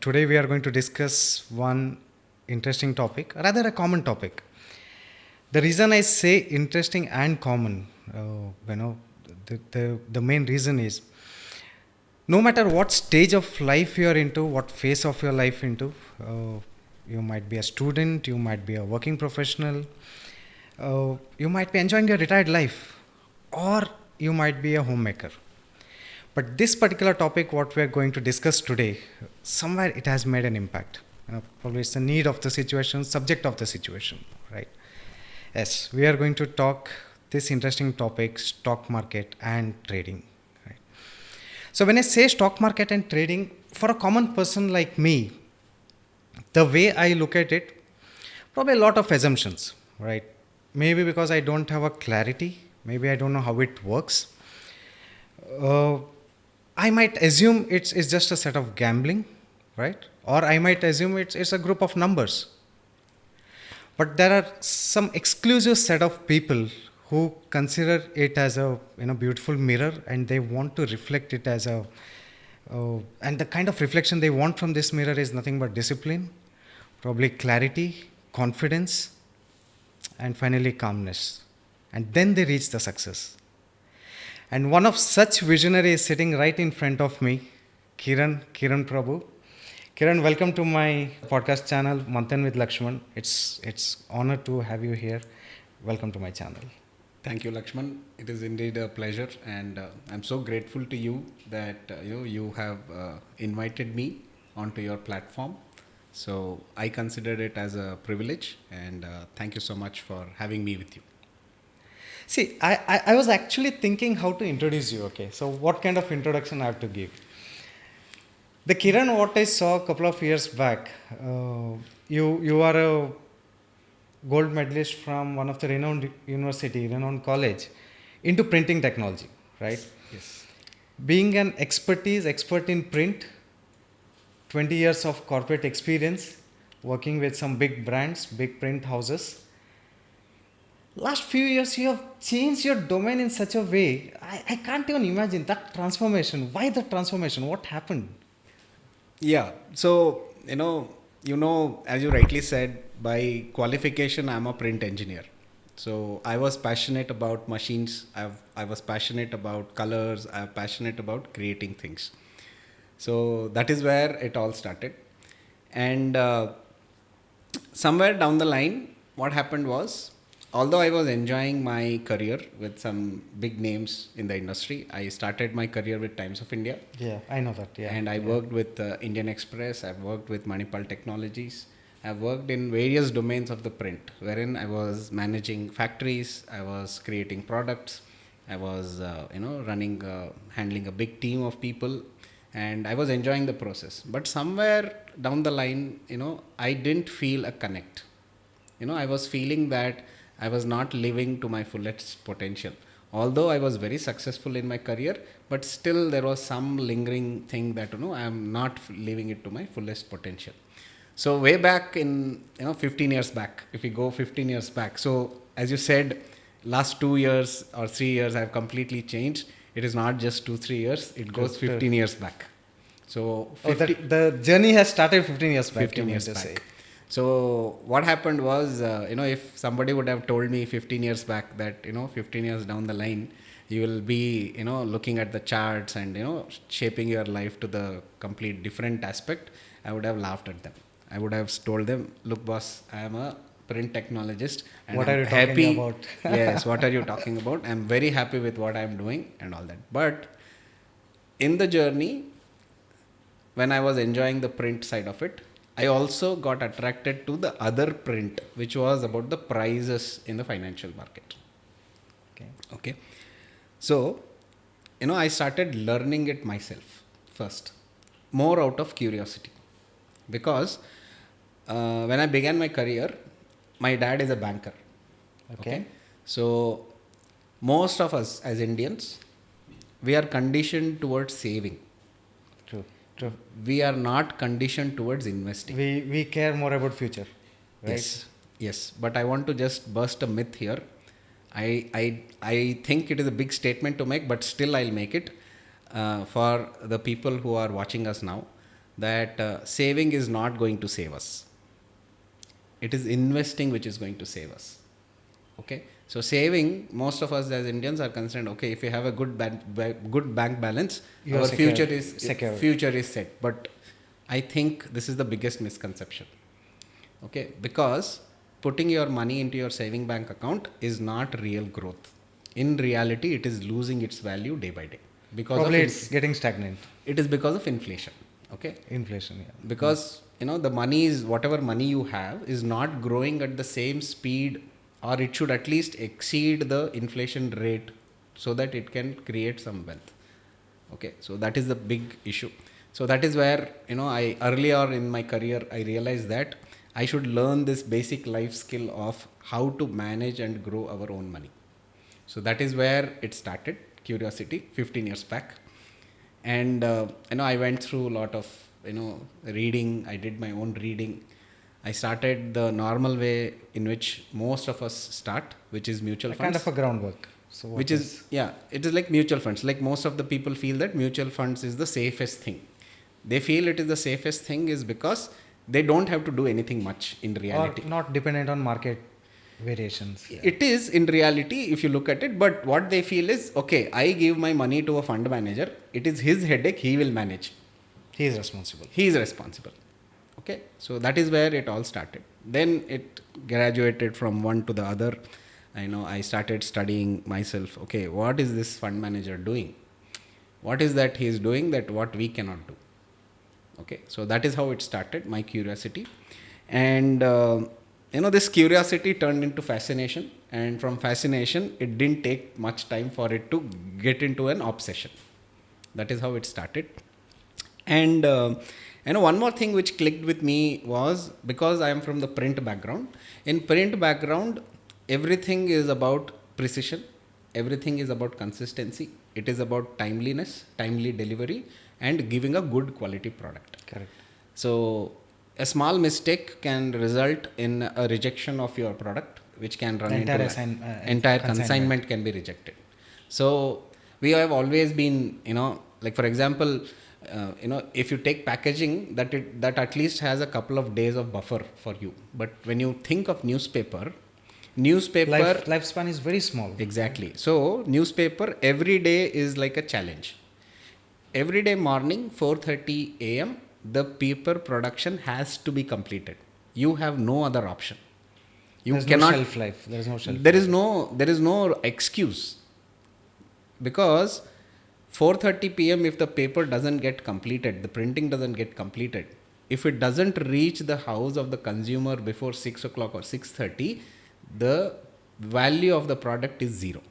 Today we are going to discuss one interesting topic, rather a common topic. The reason I say interesting and common, the main reason is no matter what stage of life you are into, what phase of your life into, you might be a student, you might be a working professional, you might be enjoying your retired life, or you might be a homemaker. But this particular topic, what we are going to discuss today, somewhere it has made an impact. Probably it's the need of the situation, subject of the situation, right? Yes, we are going to talk this interesting topic, stock market and trading. Right? So when I say stock market and trading, for a common person like me, the way I look at it, probably a lot of assumptions, right? Maybe because I don't have a clarity, maybe I don't know how it works. I might assume it's just a set of gambling, right? Or I might assume it's a group of numbers. But there are some exclusive set of people who consider it as a beautiful mirror, and they want to reflect it as a and the kind of reflection they want from this mirror is nothing but discipline, probably clarity, confidence, and finally calmness. And then they reach the success. And one of such visionary is sitting right in front of me, Kiran Prabhu. Kiran, welcome to my podcast channel, Manthan With Laxman. It's honor to have you here. Welcome to my channel. Thank you, Lakshman. It is indeed a pleasure, and I'm so grateful to you that you have invited me onto your platform. So I consider it as a privilege, and thank you so much for having me with you. See, I was actually thinking how to introduce you, okay? So what kind of introduction I have to give? The Kiran, what I saw a couple of years back, you are a gold medalist from one of the renowned college into printing technology, right? Yes. Being an expert in print, 20 years of corporate experience, working with some big brands, big print houses. Last few years, you have changed your domain in such a way. I can't even imagine that transformation. Why the transformation? What happened? Yeah. So as you rightly said, by qualification, I'm a print engineer. So I was passionate about machines. I was passionate about colors. I'm passionate about creating things. So that is where it all started. And somewhere down the line, what happened was, although I was enjoying my career with some big names in the industry, I started my career with Times of India. Yeah, I know that. Yeah. And I worked with Indian Express. I've worked with Manipal Technologies. I've worked in various domains of the print, wherein I was managing factories, I was creating products, I was handling a big team of people, and I was enjoying the process. But somewhere down the line, I didn't feel a connect. I was feeling that I was not living to my fullest potential. Although I was very successful in my career, but still there was some lingering thing that I am not living it to my fullest potential. So way back in 15 years back, if we go 15 years back, so as you said, last 2 years or 3 years I've completely changed. It is not just 2-3 years, it goes 15 years back. So the journey has started 15 years back. 15 years back. So what happened was, if somebody would have told me 15 years back that 15 years down the line you will be looking at the charts and shaping your life to the complete different aspect, I would have laughed at them. I would have told them, look boss, I am a print technologist and what I'm are you happy. Talking about? Yes, what are you talking about? I'm very happy with what I'm doing and all that. But in the journey, when I was enjoying the print side of it, I also got attracted to the other print, which was about the prices in the financial market. Okay. So, I started learning it myself first, more out of curiosity. Because when I began my career, my dad is a banker. Okay. So, most of us as Indians, we are conditioned towards saving. True. We are not conditioned towards investing. We care more about future, right? Yes. But I want to just burst a myth here. I think it is a big statement to make, but still I'll make it for the people who are watching us now. that saving is not going to save us. It is investing which is going to save us. Okay, so saving, most of us as Indians are concerned. Okay, if you have a good bank balance, You are our secure, future secure. future is set. But I think this is the biggest misconception. Okay, because putting your money into your saving bank account is not real growth. In reality, it is losing its value day by day because of Probably it's getting stagnant. it is because of inflation. Okay, Inflation, yeah. because the money is, whatever money you have is not growing at the same speed, or it should at least exceed the inflation rate so that it can create some wealth. Okay, so that is the big issue. So that is where I, earlier in my career, I realized that I should learn this basic life skill of how to manage and grow our own money. So that is where it started, curiosity, 15 years back. And I went through a lot of reading. I did my own reading. I started the normal way in which most of us start, which is mutual A funds. kind of a groundwork. So Which is, yeah, it is like mutual funds. Like, most of the people feel that mutual funds is the safest thing. They feel it is the safest thing is because they don't have to do anything much in reality. Or not dependent on market variations. Yeah. It is in reality, if you look at it, but what they feel is, okay, I give my money to a fund manager, it is his headache, he will manage. He is responsible. He is responsible. Okay, so that is where it all started. Then it graduated from one to the other. I started studying myself. Okay, what is this fund manager doing? What is that he is doing that what we cannot do? Okay, so that is how it started, my curiosity. And this curiosity turned into fascination, and from fascination it didn't take much time for it to get into an obsession. That is how it started. And one more thing which clicked with me was, because I am from the print background. In print background, everything is about precision, everything is about consistency, it is about timeliness, timely delivery, and giving a good quality product. Correct. So a small mistake can result in a rejection of your product, which can run Entire into entire consignment can be rejected. So we have always been, like, for example, if you take packaging, that at least has a couple of days of buffer for you. But when you think of newspaper, lifespan is very small. Exactly. So newspaper every day is like a challenge. Every day morning 4:30 a.m. the paper production has to be completed. You have no other option. You There's cannot. no shelf life. There is no shelf. There is no excuse, because 4:30 p.m. if the paper doesn't get completed, the printing doesn't get completed, if it doesn't reach the house of the consumer before 6 o'clock or 6:30, the value of the product is zero.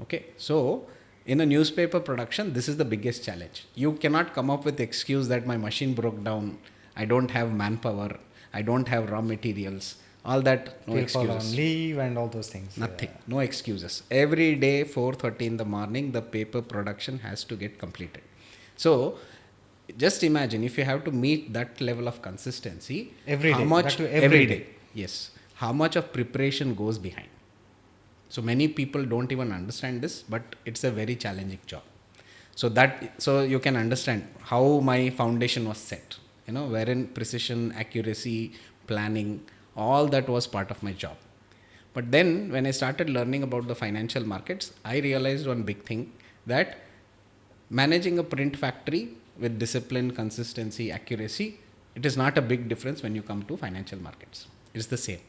Okay, so in a newspaper production, this is the biggest challenge. You cannot come up with excuse that my machine broke down, I don't have manpower, I don't have raw materials, all that. No People excuses. on leave and all those things. Nothing. No excuses. Every day 4:30 in the morning, the paper production has to get completed. So just imagine, if you have to meet that level of consistency, Every how day. much That too every day. Yes, how much of preparation goes behind. So many people don't even understand this, but it's a very challenging job. So you can understand how my foundation was set, wherein precision, accuracy, planning, all that was part of my job. But then when I started learning about the financial markets, I realized one big thing, that managing a print factory with discipline, consistency, accuracy, it is not a big difference when you come to financial markets. It's the same.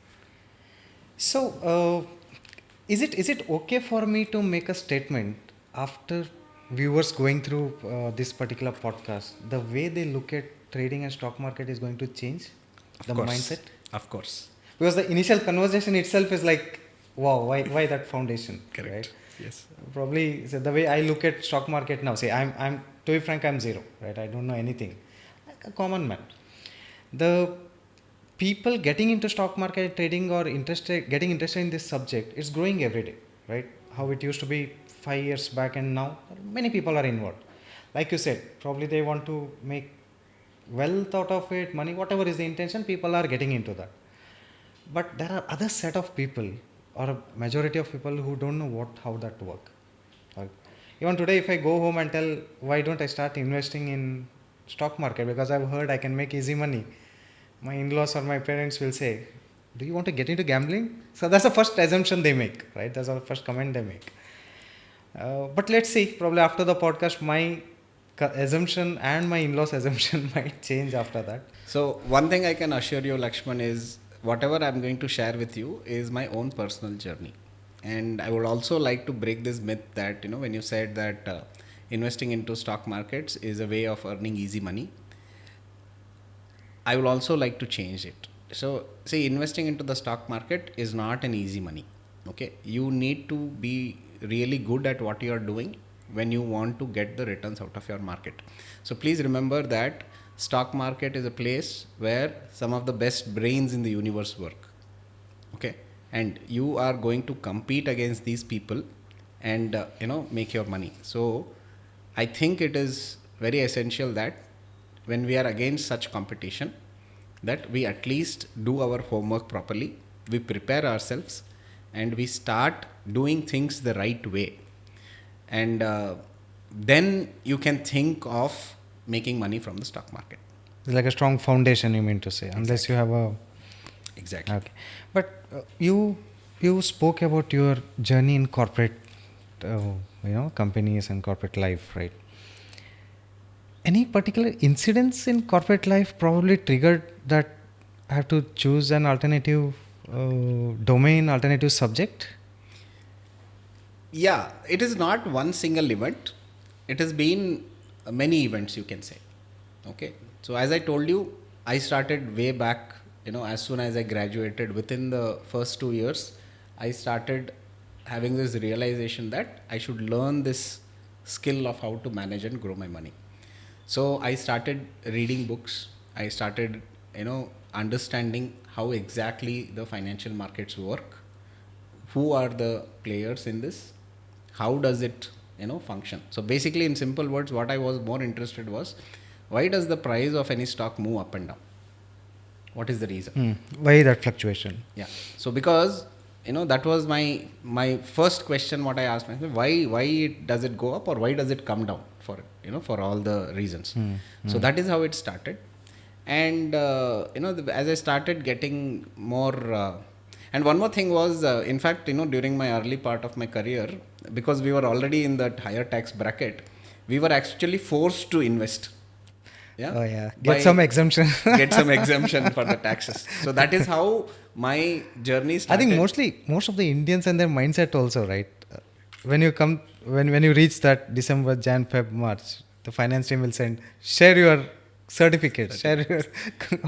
So, is it okay for me to make a statement after viewers going through this particular podcast? The way they look at trading and stock market is going to change the mindset? Of course. Because the initial conversation itself is like, wow, why that foundation? Correct. Right? Yes. Probably, so the way I look at stock market now, say I'm to be frank, I'm zero, right? I don't know anything. Like a common man. The people getting into stock market trading or getting interested in this subject, it's growing every day, right? How it used to be 5 years back, and now many people are involved. Like you said, probably they want to make wealth out of it, money, whatever is the intention, people are getting into that. But there are other set of people, or a majority of people, who don't know how that work. Like, even today, if I go home and tell, why don't I start investing in stock market because I've heard I can make easy money. My in-laws or my parents will say, do you want to get into gambling? So that's the first assumption they make, right? That's the first comment they make. But let's see, probably after the podcast, my assumption and my in-laws assumption might change after that. So one thing I can assure you, Lakshman, is whatever I'm going to share with you is my own personal journey. And I would also like to break this myth that, when you said that investing into stock markets is a way of earning easy money, I will also like to change it. So, see, investing into the stock market is not an easy money. Okay, you need to be really good at what you are doing when you want to get the returns out of your market. So, please remember that stock market is a place where some of the best brains in the universe work. Okay, and you are going to compete against these people and make your money. So, I think it is very essential that when we are against such competition, that we at least do our homework properly, we prepare ourselves, and we start doing things the right way. And then you can think of making money from the stock market. It's like a strong foundation, you mean to say, unless you have a... Exactly. Okay. But you spoke about your journey in corporate, companies and corporate life, right? Any particular incidents in corporate life probably triggered that I have to choose an alternative domain, alternative subject? Yeah, it is not one single event. It has been many events, you can say. Okay. So as I told you, I started way back, as soon as I graduated, within the first 2 years, I started having this realization that I should learn this skill of how to manage and grow my money. So I started reading books. I started, understanding how exactly the financial markets work. Who are the players in this? How does it, function? So basically, in simple words, what I was more interested was, why does the price of any stock move up and down? What is the reason? Why that fluctuation? Yeah. So because that was my first question. What I asked myself: why does it go up, or why does it come down? For all the reasons. So that is how it started. And as I started getting more. And one more thing was, in fact, during my early part of my career, because we were already in that higher tax bracket, we were actually forced to invest. Yeah. Oh yeah. Get some exemption. Get some exemption for the taxes. So that is how my journey started. I think most of the Indians and their mindset also, right? When you come, when you reach that December, Jan, Feb, March, the finance team will send, share your certificates, share your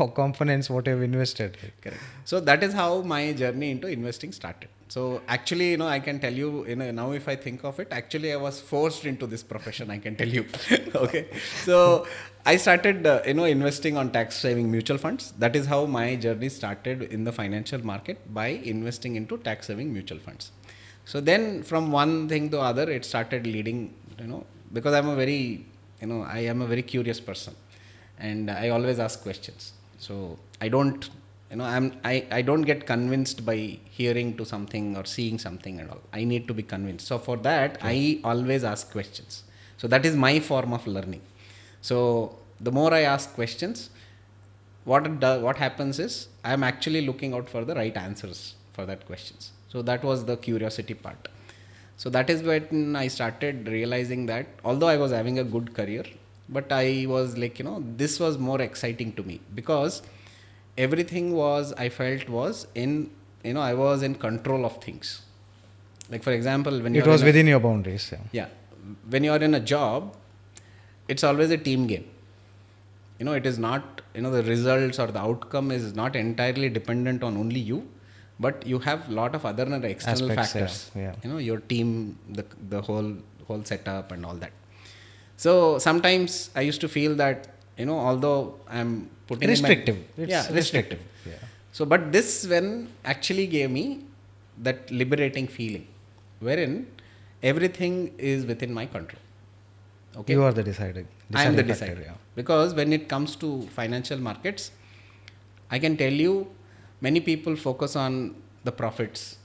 components, what you've invested. Correct. So that is how my journey into investing started. So actually, I can tell you, now if I think of it, actually I was forced into this profession, I can tell you. Okay. So I started, investing on tax saving mutual funds. That is how my journey started in the financial market, by investing into tax saving mutual funds. So then from one thing to other, it started leading, because I am a very curious person, and I always ask questions. So I don't, I don't get convinced by hearing to something or seeing something at all. I need to be convinced. So for that, I always ask questions. So that is my form of learning. So the more I ask questions, what happens is I am actually looking out for the right answers for that questions. So that was the curiosity part. So that is when I started realizing that although I was having a good career, but I was like, this was more exciting to me, because everything I felt was in, I was in control of things. Like for example, when it was within your boundaries. Yeah. When you are in a job, it's always a team game. It is not, the results or the outcome is not entirely dependent on only you, but you have a lot of other external factors. Yeah. Your team, the whole setup and all that. So sometimes I used to feel that, although I'm putting restrictive. Restrictive. Yeah. So, but this when actually gave me that liberating feeling, wherein everything is within my control. Okay. You are the decider. I am the decider. Yeah. Because when it comes to financial markets, I can tell you, many people focus on the profits.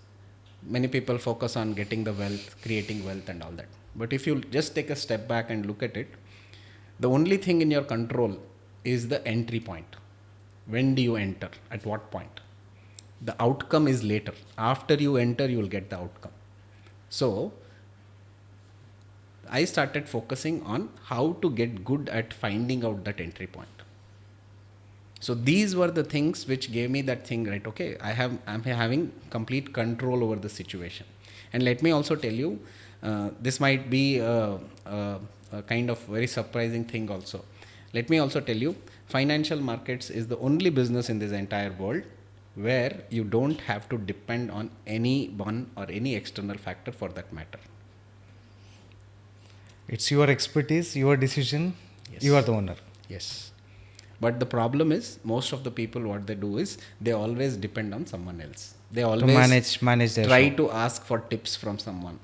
Many people focus on getting the wealth, creating wealth and all that. But if you just take a step back and look at it, The only thing in your control is the entry point. When do you enter? At what point? The outcome is later. After you enter, you will get the outcome. So I started focusing on how to get good at finding out that entry point. So these were the things which gave me that thing, right? Okay, I'm having complete control over the situation. And let me also tell you, this might be a kind of very surprising thing also. Let me also tell you, financial markets is the only business in this entire world where you don't have to depend on any one or any external factor for that matter. It's your expertise, your decision. Yes. You are the owner. Yes. But the problem is, most of the people, what they do is, they always depend on someone else. They always manage their try shop. to ask for tips from someone.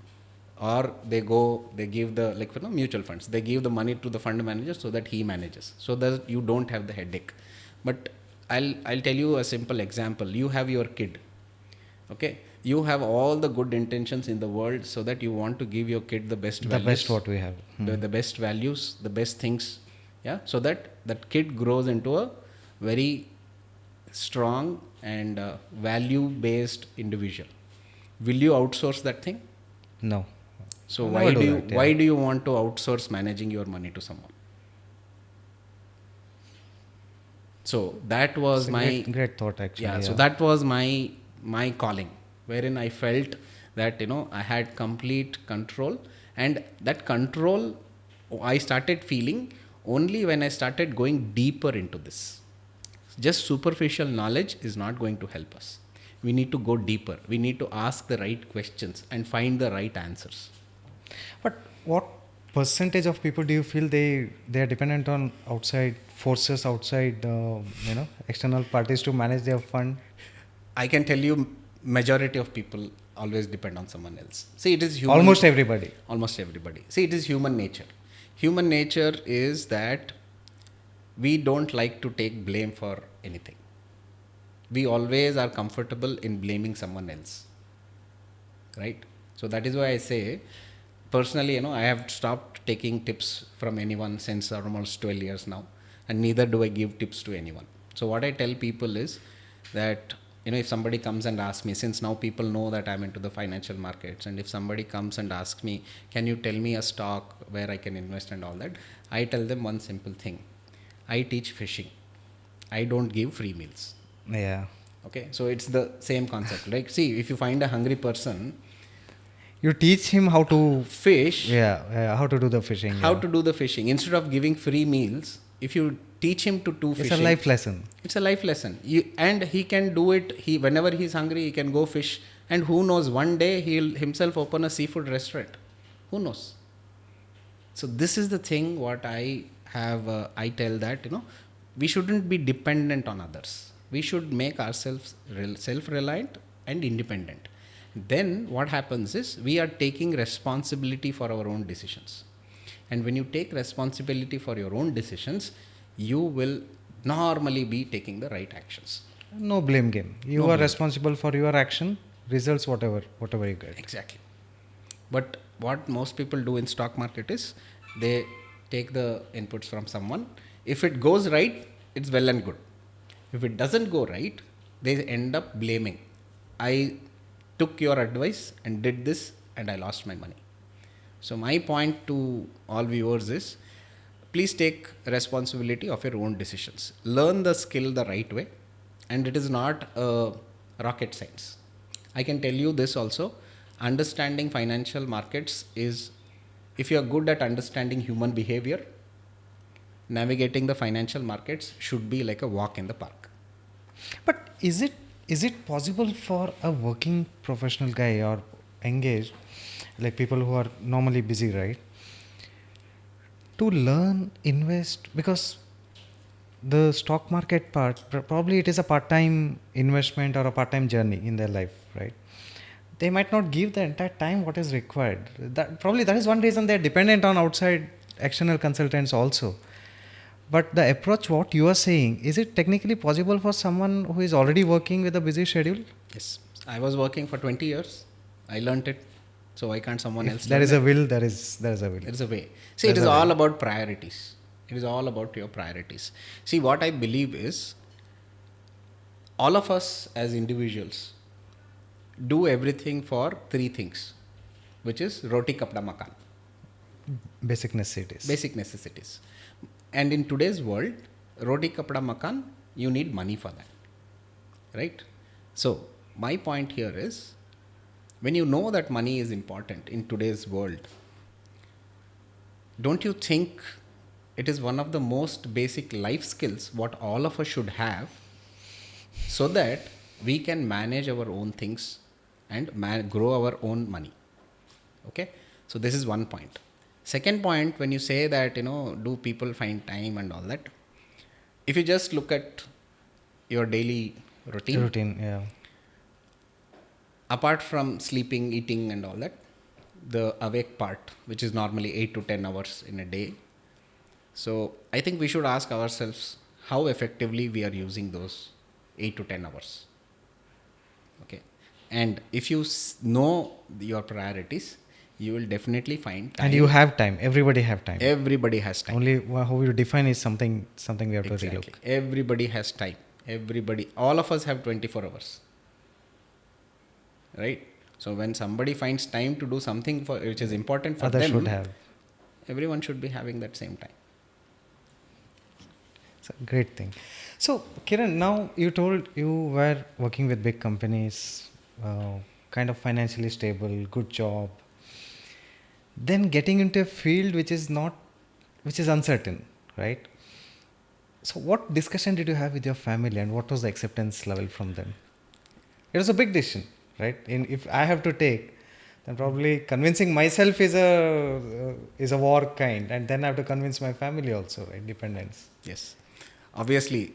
Or they give the, mutual funds. They give the money to the fund manager so that he manages. So that you don't have the headache. But I'll tell you a simple example. You have your kid. Okay? You have all the good intentions in the world so that you want to give your kid the best values. The best what we have. The best values, the best things. Yeah, so that kid grows into a very strong and value based individual. Will you outsource that thing? No. So I'll why never do that, why do you want to outsource managing your money to someone? So that was my great thought actually. yeah. So that was my calling, wherein I felt that I had complete control, and that control I started feeling only when I started going deeper into this. Just superficial knowledge is not going to help us. We need to go deeper. We need to ask the right questions and find the right answers. But what percentage of people do you feel they are dependent on outside forces, outside external parties to manage their fund? I can tell you, majority of people always depend on someone else. See, it is human. Almost everybody. Almost everybody. See, it is human nature. Human nature is that we don't like to take blame for anything. We always are comfortable in blaming someone else. Right? So that is why I say, personally, I have stopped taking tips from anyone since almost 12 years now, and neither do I give tips to anyone. So what I tell people is that, if somebody comes and asks me, since now people know that I'm into the financial markets, and if somebody comes and asks me, can you tell me a stock where I can invest and all that, I tell them one simple thing. I teach fishing. I don't give free meals. Yeah. Okay, so it's the same concept. Like, see, if you find a hungry person, you teach him how to fish. Yeah, how to do the fishing. How to do the fishing. Instead of giving free meals, if you teach him to do fishing. It's a life lesson. It's a life lesson. And he can do it. Whenever he's hungry, he can go fish. And who knows, one day he'll himself open a seafood restaurant. Who knows? So this is the thing what I have. I tell that, we shouldn't be dependent on others. We should make ourselves self-reliant and independent. Then what happens is, we are taking responsibility for our own decisions. And when you take responsibility for your own decisions, you will normally be taking the right actions. No blame game. You are responsible for your action, results, whatever you get. Exactly. But what most people do in stock market is, they take the inputs from someone. If it goes right, it's well and good. If it doesn't go right, they end up blaming. I took your advice and did this and I lost my money. So my point to all viewers is, please take responsibility of your own decisions. Learn the skill the right way, and it is not rocket science. I can tell you this also, understanding financial markets is, if you are good at understanding human behavior, navigating the financial markets should be like a walk in the park. But is it possible for a working professional guy or engaged, like people who are normally busy, right, to learn, invest? Because the stock market part, probably it is a part-time investment or a part-time journey in their life, right? They might not give the entire time what is required. That is one reason they're dependent on outside external consultants also. But the approach what you are saying, is it technically possible for someone who is already working with a busy schedule? Yes. I was working for 20 years. I learnt it. So why can't someone else There learn is it? a will, there is a will. There is a way. See, it is all about priorities. It is all about your priorities. See, what I believe is all of us as individuals do everything for three things, which is roti kapda makan, Basic necessities. basic necessities. And in today's world, roti kapda makan, you need money for that, right? So my point here is, when you know that money is important in today's world, don't you think it is one of the most basic life skills what all of us should have, so that we can manage our own things and grow our own money? Okay, so this is one point. Second point, when you say that, do people find time and all that, if you just look at your daily routine, Yeah. apart from sleeping, eating and all that, the awake part, which is normally 8 to 10 hours in a day, so I think we should ask ourselves how effectively we are using those 8 to 10 hours. Okay, and if you know your priorities, you will definitely find time. And you have time. Everybody have time. Everybody has time. Only how you define is something we have to Exactly. relook. Everybody has time. Everybody, all of us have 24 hours. Right? So when somebody finds time to do something which is important for Others them, should have. everyone should be having that same time. It's a great thing. So, Kiran, now you told you were working with big companies, kind of financially stable, good job. Then getting into a field which is uncertain, right? So, what discussion did you have with your family, and what was the acceptance level from them? It was a big decision, right? If I have to take, then probably convincing myself is a war kind, and then I have to convince my family also, right? Dependence. Yes. Obviously,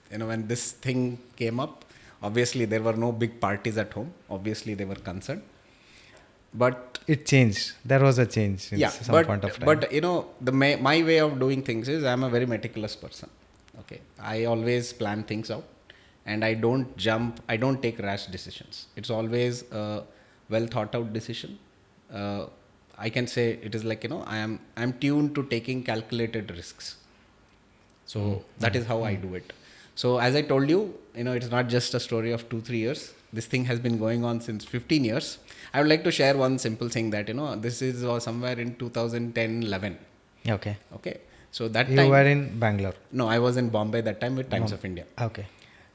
when this thing came up, obviously there were no big parties at home. Obviously they were concerned. But it changed. There was a change in some point of time. But my way of doing things is, I'm a very meticulous person. Okay, I always plan things out, and I don't jump. I don't take rash decisions. It's always a well thought out decision. I can say it is like, I'm tuned to taking calculated risks. So that is how I do it. So as I told you, it's not just a story of 2-3 years. This thing has been going on since 15 years. I would like to share one simple thing that, this is somewhere in 2010-11. Okay. Okay. So that you time. You were in Bangalore? No, I was in Bombay that time with Times of India. Okay.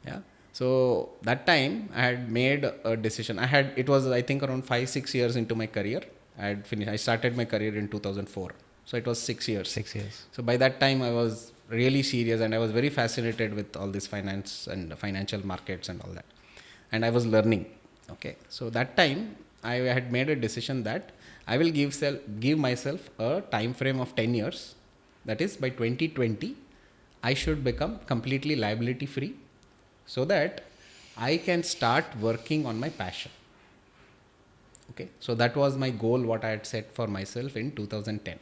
Yeah. So that time I had made a decision. It was, I think, around 5-6 years into my career. I started my career in 2004. So it was 6 years. 6 years. So by that time I was really serious, and I was very fascinated with all this finance and financial markets and all that. And I was learning. Okay. So that time I had made a decision that I will give myself a time frame of 10 years. That is, by 2020, I should become completely liability free, so that I can start working on my passion. Okay. So that was my goal, what I had set for myself in 2010.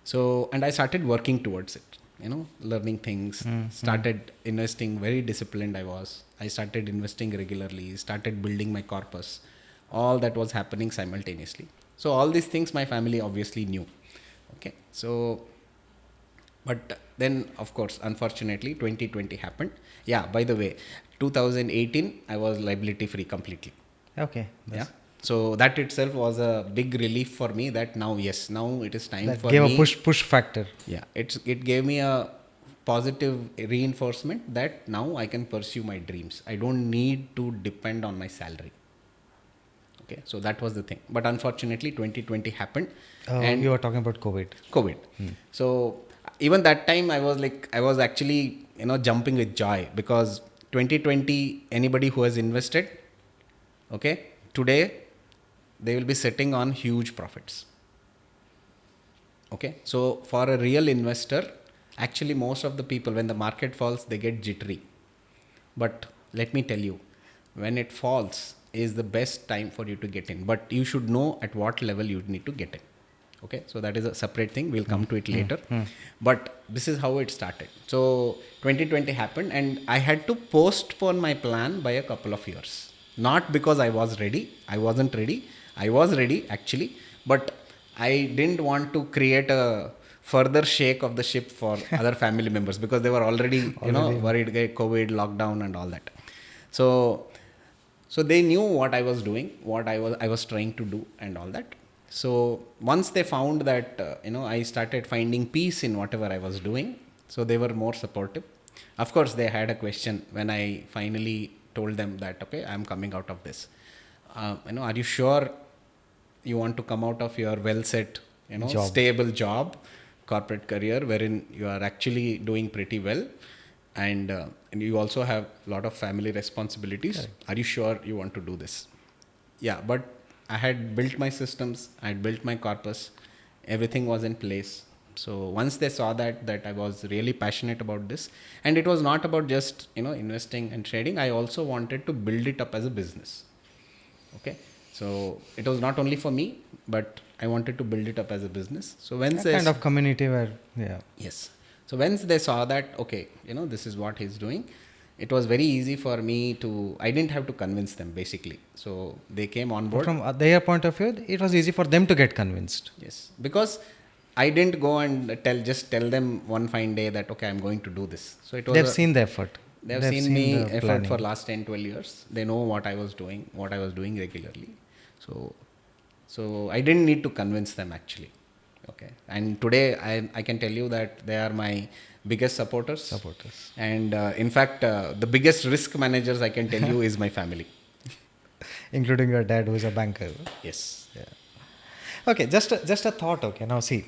So, and I started working towards it, learning things, started investing, very disciplined I started investing regularly, started building my corpus. All that was happening simultaneously. So all these things my family obviously knew. Okay. So, but then of course, unfortunately, 2020 happened. Yeah, by the way, 2018, I was liability free completely. Okay. Yeah. So that itself was a big relief for me, that now it is time that for me. That gave a push factor. Yeah. It gave me a positive reinforcement that now I can pursue my dreams. I don't need to depend on my salary. Okay. So that was the thing. But unfortunately, 2020 happened. And you were talking about COVID. So even that time I was actually, jumping with joy, because 2020, anybody who has invested, okay, today they will be sitting on huge profits. Okay. So for a real investor, actually most of the people, when the market falls, they get jittery. But let me tell you, when it falls is the best time for you to get in. But you should know at what level you need to get in. Okay. So that is a separate thing. We'll come to it later. But this is how it started. So 2020 happened, and I had to postpone my plan by a couple of years. Not because I was ready. I wasn't ready. I was ready actually. But I didn't want to create a further shake of the ship for other family members, because they were already, worried, COVID, lockdown and all that. So they knew what I was doing, what I was trying to do and all that. So once they found that, I started finding peace in whatever I was doing, so they were more supportive. Of course, they had a question when I finally told them that, okay, I'm coming out of this. Are you sure you want to come out of your well set, stable job, corporate career, wherein you are actually doing pretty well, and you also have a lot of family responsibilities? Right. Are you sure you want to do this? Yeah, but I had built my systems, I had built my corpus, everything was in place. So once they saw that I was really passionate about this, and it was not about just investing and trading, I also wanted to build it up as a business. Okay, so it was not only for me, but I wanted to build it up as a business. So when a kind of community where, yes. So once they saw that, okay, this is what he's doing, it was very easy for me to, I didn't have to convince them basically. So they came on board. From their point of view, it was easy for them to get convinced. Yes, because I didn't go and tell them one fine day that, okay, I'm going to do this. So they've seen the effort. They've seen me effort for last 10, 12 years. They know what I was doing regularly. So I didn't need to convince them actually. Okay. And today I can tell you that they are my biggest supporters. And in fact, the biggest risk managers I can tell you is my family. Including your dad, who is a banker. Yes. Yeah. Okay. Just a thought. Okay. Now see,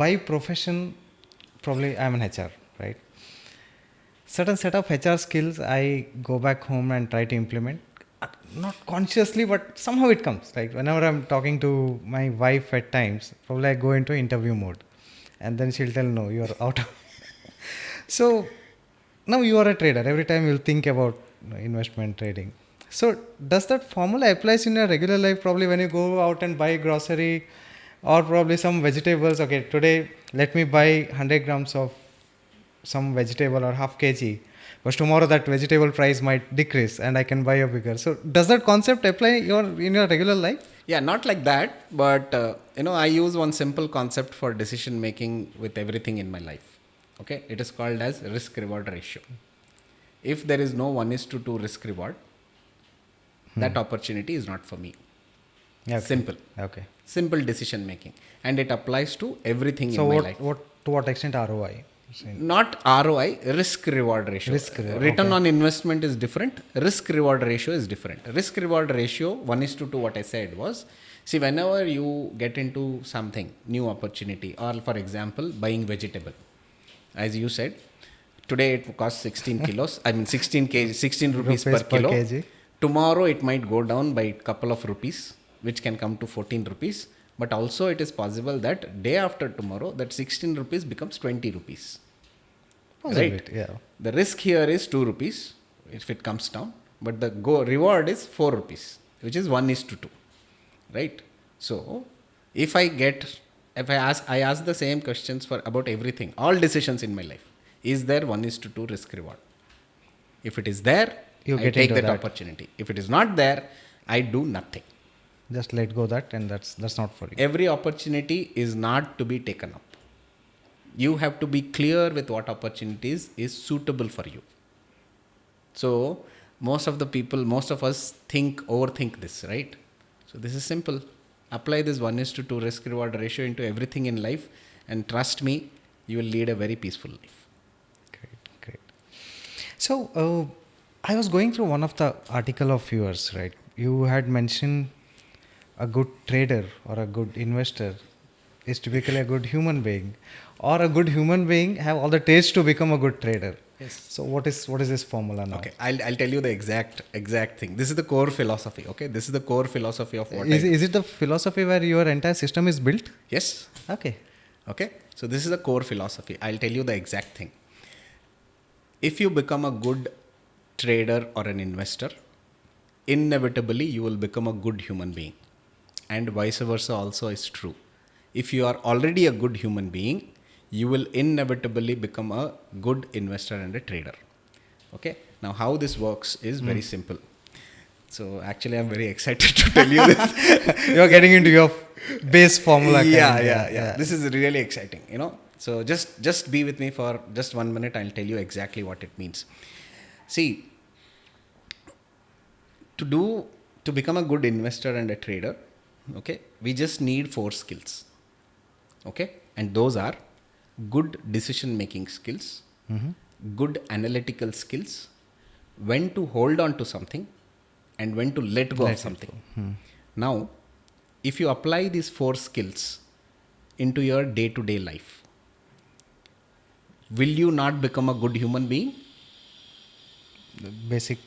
by profession, probably I'm an HR, right? Certain set of HR skills I go back home and try to implement. Not consciously, but somehow it comes. Like whenever I'm talking to my wife at times, probably I go into interview mode, and then she'll tell, "No, you're out." So now you are a trader. Every time you'll think about investment trading. So does that formula applies in your regular life? Probably when you go out and buy grocery, or probably some vegetables. Okay, today let me buy 100 grams of some vegetable or half kg. Because tomorrow that vegetable price might decrease and I can buy a bigger. So does that concept apply in your regular life? Yeah, not like that, but I use one simple concept for decision making with everything in my life. Okay, it is called as risk reward ratio. If there is no 1:2 risk reward, that opportunity is not for me. Okay. Simple. Okay. Simple decision making, and it applies to everything in my life. To what extent ROI? Not ROI, risk reward ratio. Return on investment is different. Risk reward ratio is different. Risk reward ratio 1:2, what I said was, see, whenever you get into something, new opportunity, or for example, buying vegetable, as you said, today it costs 16 kilos, 16 rupees per kilo. Kg. Tomorrow it might go down by a couple of rupees, which can come to 14 rupees. But also it is possible that day after tomorrow, that 16 rupees becomes 20 rupees. Right? Yeah. The risk here is 2 rupees if it comes down, but the reward is 4 rupees, which is 1:2. Right? So if I ask the same questions about everything, all decisions in my life, is there 1:2 risk reward? If it is there, I take that opportunity. If it is not there, I do nothing. Just let go that, and that's not for you. Every opportunity is not to be taken up. You have to be clear with what opportunities is suitable for you. So most of us overthink this, right? So this is simple. Apply this 1:2 risk reward ratio into everything in life, and trust me, you will lead a very peaceful life. Great. So I was going through one of the article of yours, right? You had mentioned a good trader or a good investor is typically a good human being, or a good human being have all the traits to become a good trader. Yes. So what is this formula now? Okay, I'll tell you the exact thing. This is the core philosophy. Okay, this is the core philosophy of what is it the philosophy where your entire system is built? Yes. Okay. So this is the core philosophy. I'll tell you the exact thing. If you become a good trader or an investor, inevitably you will become a good human being. And vice versa also is true. If you are already a good human being, you will inevitably become a good investor and a trader. Okay. Now how this works is very simple. So actually I'm very excited to tell you this. You're getting into your base formula yeah, kind. yeah. This is really exciting, you know. So just be with me for just 1 minute. I'll tell you exactly what it means. See, to do to become a good investor and a trader, okay, we just need 4 skills, okay, and those are good decision making skills, good analytical skills, when to hold on to something, and when to let go of Let it something. go. Now, if you apply these 4 skills into your day to day life, will you not become a good human being? The basic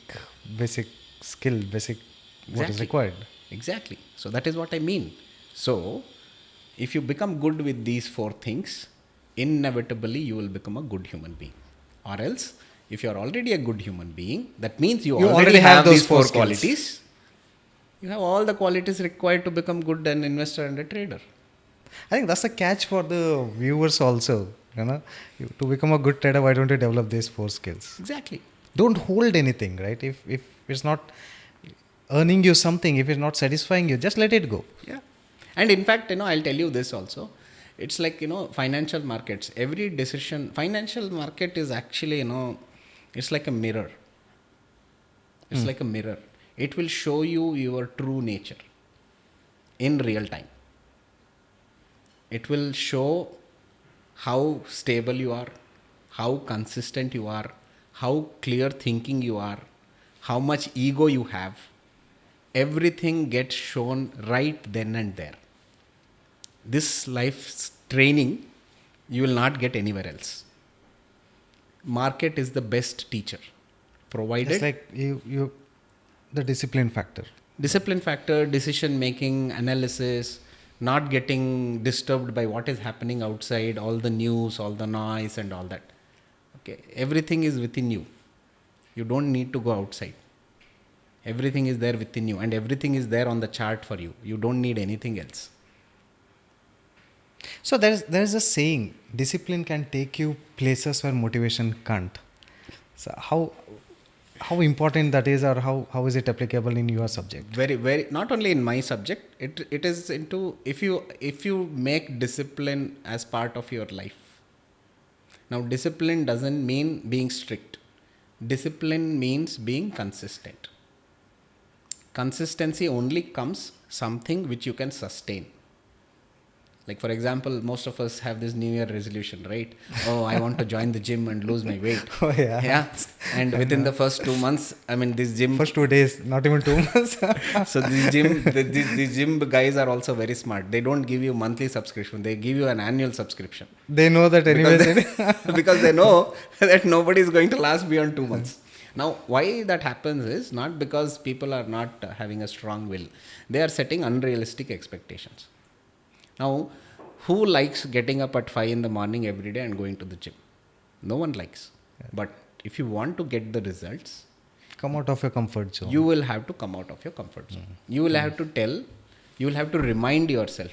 skill, basic what is Exactly. required. Exactly. So that is what I mean. So if you become good with these 4 things, inevitably you will become a good human being. Or else, if you are already a good human being, that means you You already already have have those these four four skills. qualities. You have all the qualities required to become good an investor and a trader. I think that's a catch for the viewers also. You know, to become a good trader, why don't you develop these 4 skills? Exactly. Don't hold anything, right? If it's not earning you something, if it's not satisfying you, just let it go. Yeah. And in fact, you know, I'll tell you this also. It's like, you know, financial markets. Every decision, financial market is actually, you know, it's like a mirror. It's like a mirror. It will show you your true nature in real time. It will show how stable you are, how consistent you are, how clear thinking you are, how much ego you have. Everything gets shown right then and there. This life's training you will not get anywhere else. Market is the best teacher, provided Just like you the discipline factor. discipline factor, decision making, analysis, not getting disturbed by what is happening outside, all the news, all the noise, and all that. Okay, everything is within you. You don't need to go outside. Everything is there within you, and everything is there on the chart for you. You don't need anything else. So there's a saying, discipline can take you places where motivation can't. So how important that is, or how is it applicable in your subject? Very, very, not only in my subject, it is into, if you make discipline as part of your life. Now, discipline doesn't mean being strict. Discipline means being consistent. Consistency only comes something which you can sustain. Like, for example, most of us have this New Year resolution, right? Oh, I want to join the gym and lose my weight. Oh yeah. Yeah. And within the first 2 months, I mean, this gym. First 2 days, not even 2 months. So these gym guys are also very smart. They don't give you monthly subscription. They give you an annual subscription. They know that anyways. Because they know that nobody is going to last beyond 2 months. Now, why that happens is not because people are not having a strong will. They are setting unrealistic expectations. Now, who likes getting up at 5 in the morning every day and going to the gym? No one likes. But if you want to get the results, Come out of your comfort zone. you will have to come out of your comfort zone. You will have to you will have to remind yourself,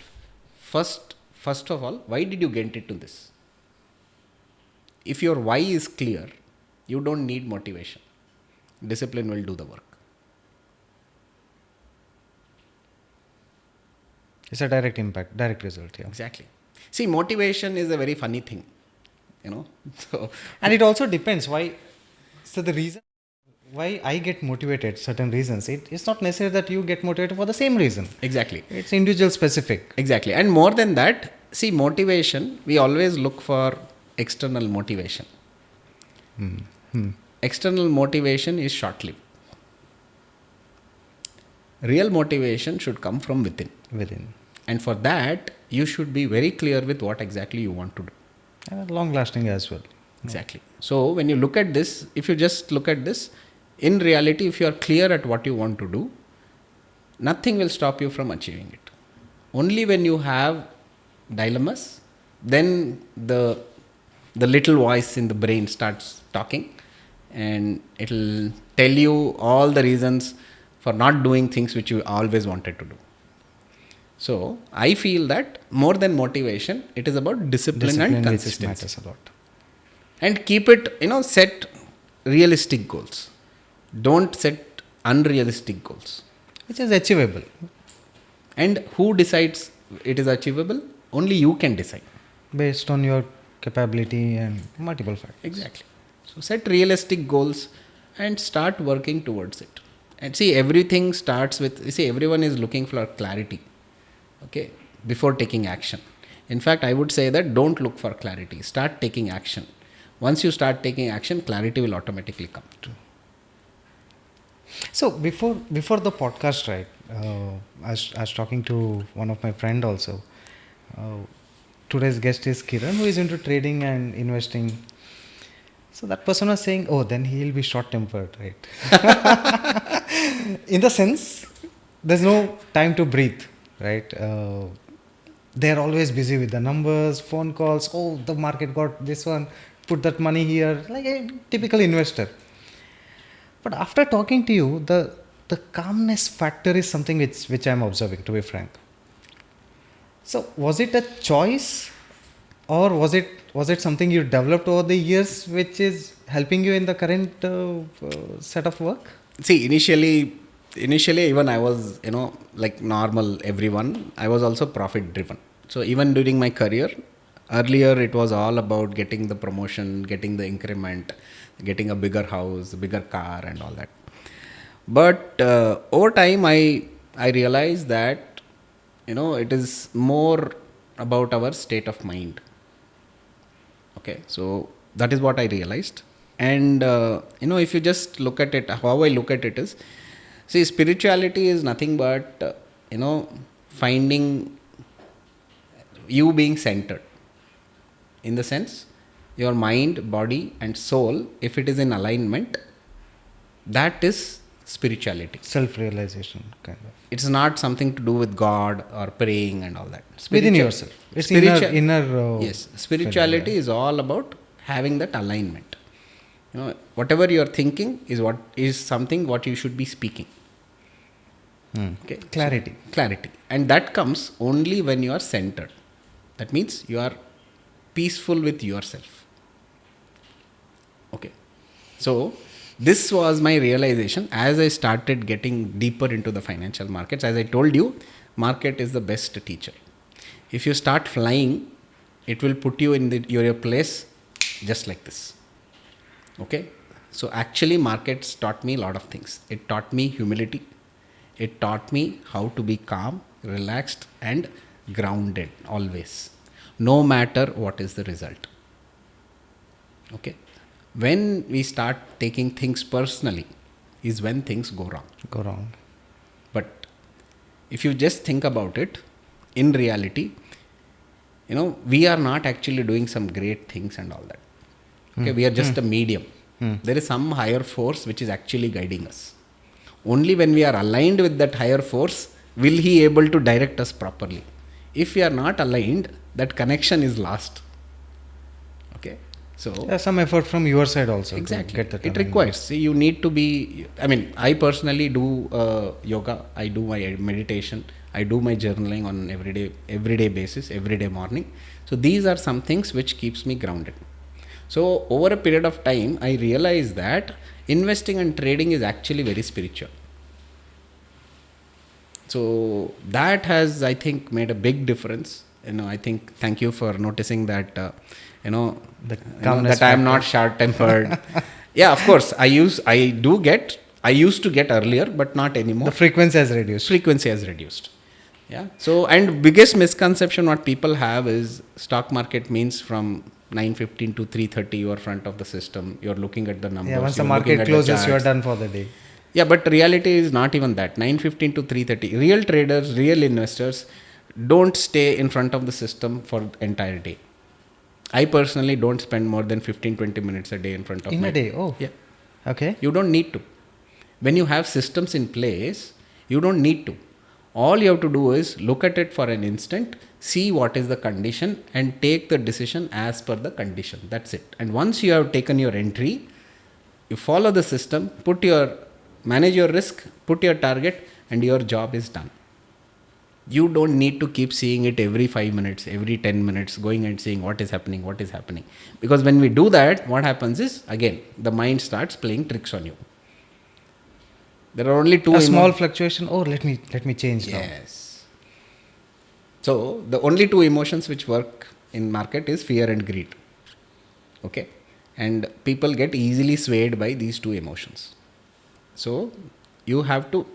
first of all, why did you get into this? If your why is clear, you don't need motivation. Discipline will do the work. It's a direct impact, direct result. Yeah. Exactly. See, motivation is a very funny thing, you know. So, And it also depends why. So the reason why I get motivated, certain reasons, it's not necessary that you get motivated for the same reason. exactly. It's individual specific. Exactly. And more than that, see, motivation, we always look for external motivation. External motivation is short lived. Real motivation should come from within. And for that, you should be very clear with what exactly you want to do. And long lasting as well. Exactly. So, when you look at this, if you just look at this, in reality, if you are clear at what you want to do, nothing will stop you from achieving it. Only when you have dilemmas, then the little voice in the brain starts talking, and it will tell you all the reasons for not doing things which you always wanted to do. So, I feel that more than motivation, it is about discipline and Which consistency. matters a lot. And keep it, set realistic goals. Don't set unrealistic goals. Which is achievable. And who decides it is achievable, only you can decide. Based on your capability and multiple factors. Exactly. So set realistic goals and start working towards it. And see, everything starts with, you see, everyone is looking for clarity, okay, before taking action. In fact, I would say that don't look for clarity. Start taking action. Once you start taking action, clarity will automatically come. So before the podcast, right? I was talking to one of my friend also. Uh, Today's guest is Kiran, who is into trading and investing. So that person was saying, "Oh, then he'll be short-tempered, right?" In the sense, there's no time to breathe, right? They're always busy with the numbers, phone calls. Oh, the market got this one. Put that money here, like a typical investor. But after talking to you, the calmness factor is something which I'm observing, to be frank. So was it a choice, or was it something you developed over the years, which is helping you in the current set of work? See, initially even I was, like normal everyone, I was also profit driven. So even during my career, earlier it was all about getting the promotion, getting the increment, getting a bigger house, bigger car and all that. But over time I realized that, it is more about our state of mind. Okay, so that is what I realized. And if you just look at it, how I look at it is, see, spirituality is nothing but finding you being centered, in the sense your mind, body and soul, if it is in alignment, that is spirituality. Self-realization, kind of. It's not something to do with God or praying and all that. Within yourself. It's inner yes, spirituality is all about having that alignment. Whatever you are thinking is something what you should be speaking. Okay, clarity. So, clarity, and that comes only when you are centered. That means you are peaceful with yourself. Okay, so this was my realization as I started getting deeper into the financial markets. As I told you, market is the best teacher. If you start flying, it will put you in your place just like this. Okay, so actually markets taught me a lot of things. It taught me humility. It taught me how to be calm, relaxed and grounded always, no matter what is the result. Okay, when we start taking things personally is when things go wrong. But if you just think about it, in reality, we are not actually doing some great things and all that. Okay, we are just a medium. There is some higher force which is actually guiding us. Only when we are aligned with that higher force will he able to direct us properly. If we are not aligned, that connection is lost. Okay, so some effort from your side also. Exactly, to get that it requires. See, you need to be. I mean, I personally do yoga. I do my meditation. I do my journaling on everyday basis, everyday morning. So these are some things which keeps me grounded. So over a period of time, I realized that investing and trading is actually very spiritual. So that has, I think, made a big difference. I think, thank you for noticing that, that I am not short-tempered. Yeah, of course, I used to get earlier, but not anymore. The frequency has reduced. Yeah. So, and biggest misconception what people have is stock market means from 9:15 to 3:30 you are front of the system. You are looking at the numbers. Yeah, once the market closes, you are done for the day. Yeah, but reality is not even that. 9:15 to 3:30. Real traders, real investors don't stay in front of the system for the entire day. I personally don't spend more than 15-20 minutes a day in front of a day. Oh, yeah. Okay. You don't need to. When you have systems in place, you don't need to. All you have to do is look at it for an instant, see what is the condition and take the decision as per the condition. That's it. And once you have taken your entry, you follow the system, manage your risk, put your target and your job is done. You don't need to keep seeing it every 5 minutes, every 10 minutes, going and seeing what is happening. Because when we do that, what happens is, again, the mind starts playing tricks on you. There are only two. Small fluctuation. Oh, let me change now. Yes. So the only two emotions which work in market is fear and greed. Okay, and people get easily swayed by these two emotions. So you have to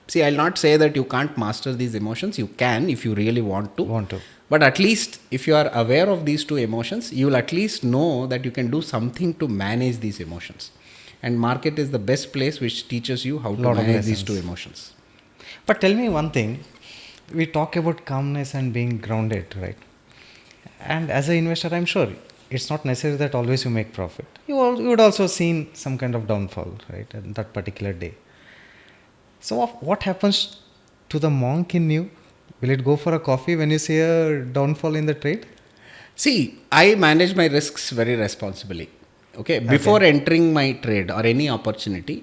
see. I'll not say that you can't master these emotions. You can if you really want to. Want to. But at least if you are aware of these two emotions, you will at least know that you can do something to manage these emotions. And market is the best place which teaches you how to Lot of manage these lessons. two emotions. But tell me one thing. We talk about calmness and being grounded, right? And as an investor, I'm sure it's not necessary that always you make profit. You would also seen some kind of downfall, right, on that particular day. So what happens to the monk in you? Will it go for a coffee when you see a downfall in the trade? See, I manage my risks very responsibly. Okay, before entering my trade or any opportunity,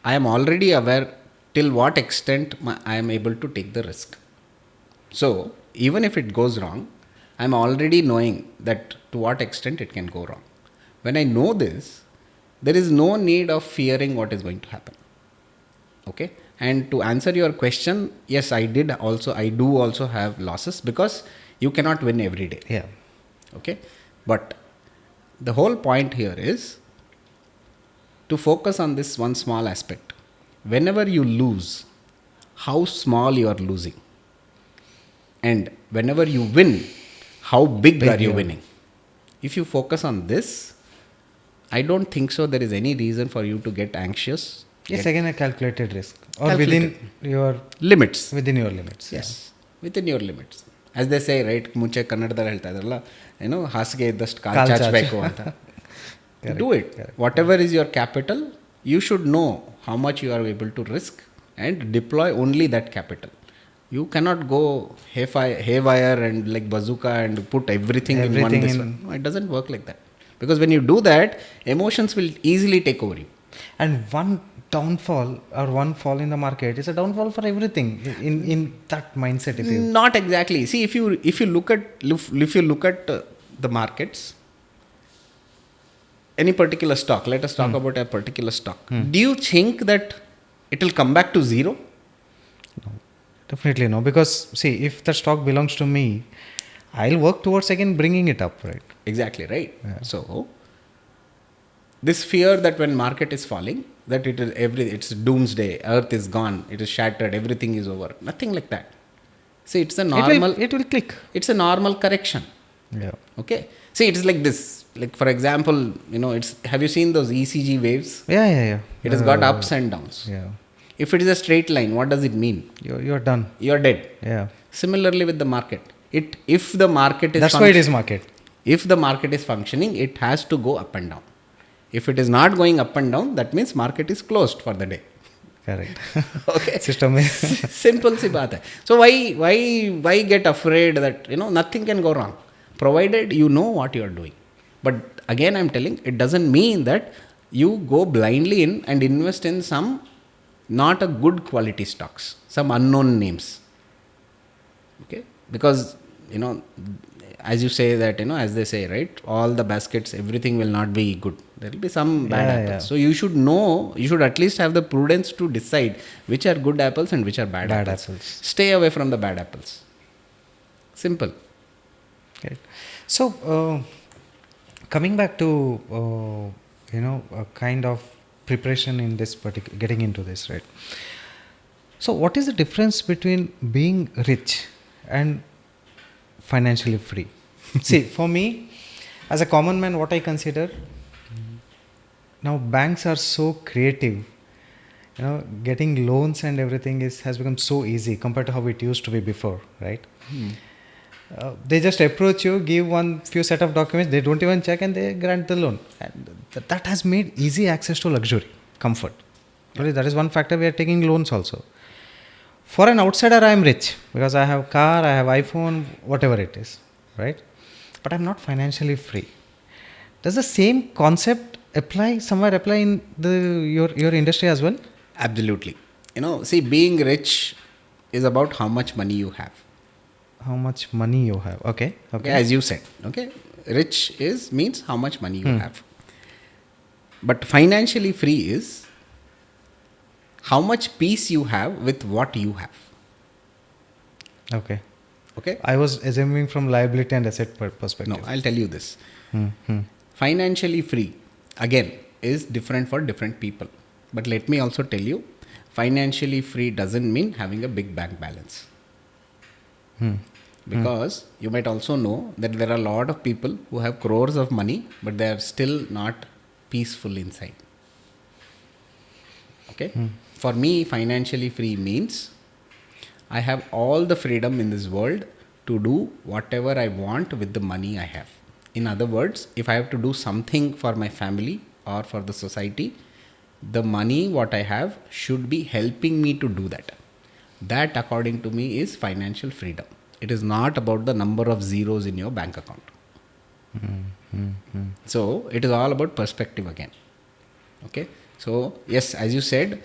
I am already aware till what extent I am able to take the risk. So, even if it goes wrong, I am already knowing that to what extent it can go wrong. When I know this, there is no need of fearing what is going to happen. Okay, and to answer your question, yes, I do also have losses because you cannot win every day. Yeah. Okay, but the whole point here is to focus on this one small aspect. Whenever you lose, how small you are losing, and whenever you win, how big are you winning? If you focus on this, I don't think so there is any reason for you to get anxious. Yes, again a calculated risk or Calculated. within your limits. within your limits. Yes, within your limits. As they say, right, ಮುಂಚೆ ಕನ್ನಡದಲ್ಲಿ ಹೇಳ್ತಾ ಇದ್ರಲ್ಲ, ಹಾಸಿಗೆ ಇದ್ದಷ್ಟು ಕಾಲು ಚಾಚಬೇಕು ಅಂತ. Do it. Whatever is your capital, you should know how much you are able to risk and deploy only that capital. You cannot go haywire and like bazooka and put everything in one. No, it doesn't work like that. Because when you do that, emotions will easily take over you. And one downfall or one fall in the market is a downfall for everything in that mindset. If you not exactly. See, if you look at the markets, any particular stock, let us talk about a particular stock. Do you think that it will come back to zero? No, definitely no. Because see, if the stock belongs to me, I'll work towards again bringing it up, right? Exactly, right. Yeah. So this fear that when market is falling, that it's doomsday, earth is gone, it is shattered, everything is over. Nothing like that. See, it's a normal. It will click. It's a normal correction. Yeah. Okay. See, it's like this. Like for example, have you seen those ECG waves? Yeah. It has got ups and downs. Yeah. If it is a straight line, what does it mean? You're done. You're dead. Yeah. Similarly with the market. If the market is that's why it is market. If the market is functioning, it has to go up and down. If it is not going up and down, that means market is closed for the day. Correct. Okay. System. Simple si baat hai. So why get afraid that nothing can go wrong, provided you know what you are doing. But again, I'm telling, it doesn't mean that you go blindly in and invest in some not a good quality stocks, some unknown names. Okay, because as you say that as they say, right, all the baskets, everything will not be good. There will be some bad apples. Yeah. So you should at least have the prudence to decide which are good apples and which are bad apples. Stay away from the bad apples. Simple. Okay. So coming back to a kind of preparation in this particular, getting into this, right? So what is the difference between being rich and financially free? See, for me, as a common man, what I consider, now banks are so creative. Getting loans and everything has become so easy compared to how it used to be before, right? They just approach you, give one few set of documents, they don't even check, and they grant the loan. And that has made easy access to luxury, comfort. Yeah. That is one factor. We are taking loans also. For an outsider, I am rich because I have car, I have iPhone, whatever it is, right? But I'm not financially free. Does the same concept apply in your industry as well? Absolutely. See, being rich is about how much money you have. How much money you have. Okay. As you said. Okay. Rich means how much money you have. But financially free is how much peace you have with what you have. Okay. Okay? I was assuming from liability and asset No, perspective. I'll tell you this. Hmm. Financially free, again, is different for different people. But let me also tell you, financially free doesn't mean having a big bank balance. Hmm. Because you might also know that there are a lot of people who have crores of money, but they are still not peaceful inside. Okay? For me, financially free means I have all the freedom in this world to do whatever I want with the money I have. In other words, if I have to do something for my family or for the society, the money what I have should be helping me to do that. That, according to me, is financial freedom. It is not about the number of zeros in your bank account. So, it is all about perspective again. Okay. So, yes, as you said,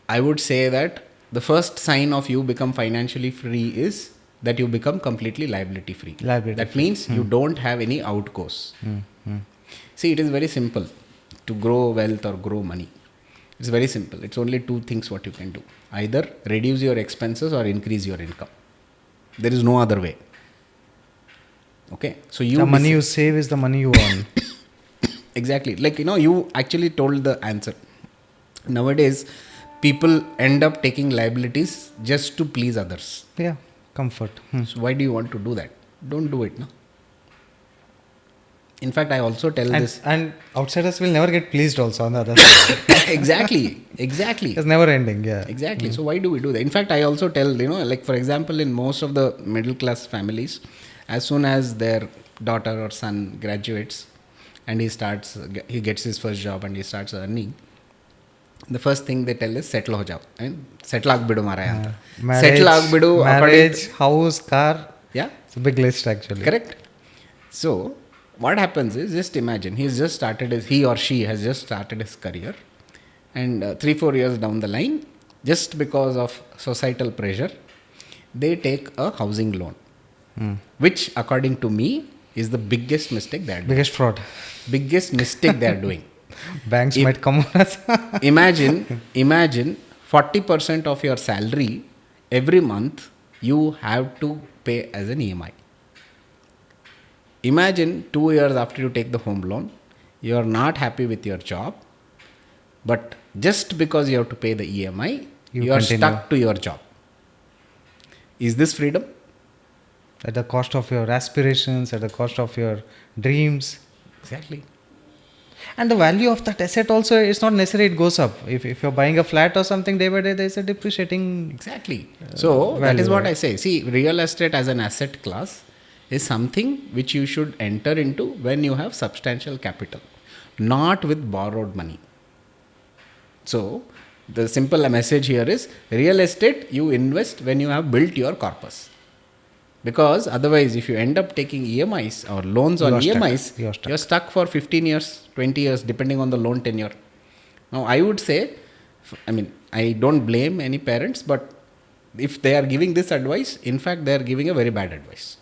I would say that the first sign of you become financially free is that you become completely liability free. Liability That free. means you don't have any outgoes. See, it is very simple to grow wealth or grow money. It's very simple. It's only two things what you can do. Either reduce your expenses or increase your income. There is no other way. Okay. So you The money you save is the money you earn. exactly. Like, you actually told the answer. Nowadays, people end up taking liabilities just to please others. Yeah, comfort. So why do you want to do that? Don't do it, no? In fact, I also tell this. And outsiders will never get pleased also on the other side. Exactly. It's never ending, yeah. Exactly. So why do we do that? In fact, I also tell, like for example, in most of the middle class families, as soon as their daughter or son graduates and he gets his first job and he starts earning, the first thing they tell is settle ho jao. Settle agbidu maraya anta. Settle agbidu Marriage, house, car. yeah, It's a big list actually. correct. So what happens is, just imagine he or she has just started his career, and 3-4 years down the line, just because of societal pressure, they take a housing loan, which according to me is the biggest mistake they are doing. Biggest fraud. Biggest mistake they are doing. Banks If- might come on us. imagine 40% of your salary every month you have to pay as an EMI. Imagine 2 years after you take the home loan, you are not happy with your job, but just because you have to pay the EMI, you are continue. stuck to your job. Is this freedom? At the cost of your aspirations, at the cost of your dreams. Exactly. And the value of that asset also, it's not necessary it goes up. If you're buying a flat or something, day by day, there's a depreciating. Exactly. So that is value, what right? I say. See, real estate as an asset class is something which you should enter into when you have substantial capital, not with borrowed money. So the simple message here is, real estate you invest when you have built your corpus. Because otherwise, if you end up taking EMIs or loans on You are EMIs, stuck. You are stuck. you're stuck for 15 years, 20 years, depending on the loan tenure. Now, I would say, I don't blame any parents, but if they are giving this advice, in fact, they are giving a very bad advice.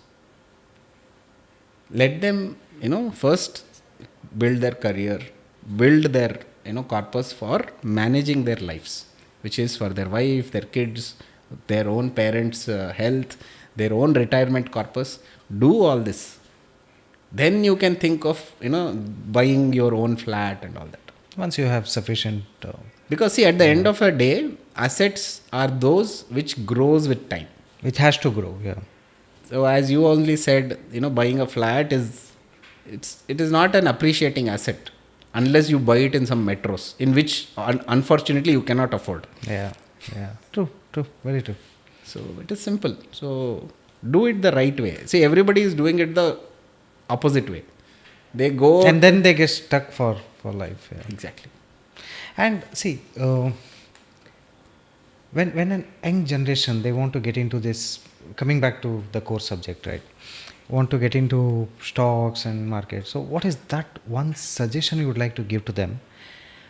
Let them, first build their career, build their, corpus for managing their lives, which is for their wife, their kids, their own parents' health, their own retirement corpus. Do all this. Then you can think of, buying your own flat and all that. Once you have sufficient. Because see, at the end of a day, assets are those which grows with time. It has to grow, yeah. So as you only said, buying a flat it is not an appreciating asset unless you buy it in some metros, in which unfortunately you cannot afford. Yeah. True, very true. So it is simple. So do it the right way. See, everybody is doing it the opposite way. They go And then they get stuck for life. Yeah. exactly. And see, when an young generation, they want to get into this, coming back to the core subject, right? Want to get into stocks and markets. So what is that one suggestion you would like to give to them?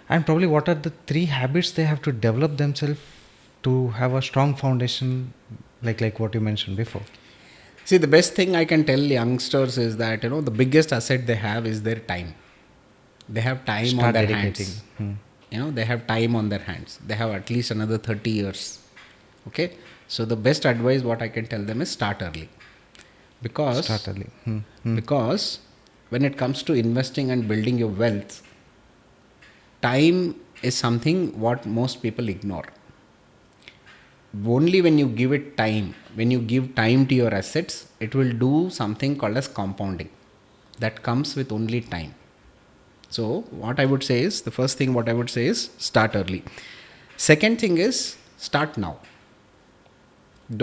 And probably what are the 3 habits they have to develop themselves to have a strong foundation, like what you mentioned before? See, the best thing I can tell youngsters is that, the biggest asset they have is their time. They have time Start on their dedicating. hands. They have time on their hands. They have at least another 30 years. Okay. So the best advice what I can tell them is start early. Because Start early. because when it comes to investing and building your wealth, time is something what most people ignore. Only when you give it time, when you give time to your assets, it will do something called as compounding. That comes with only time. So what I would say is, the first thing what I would say is start early. Second thing is start now.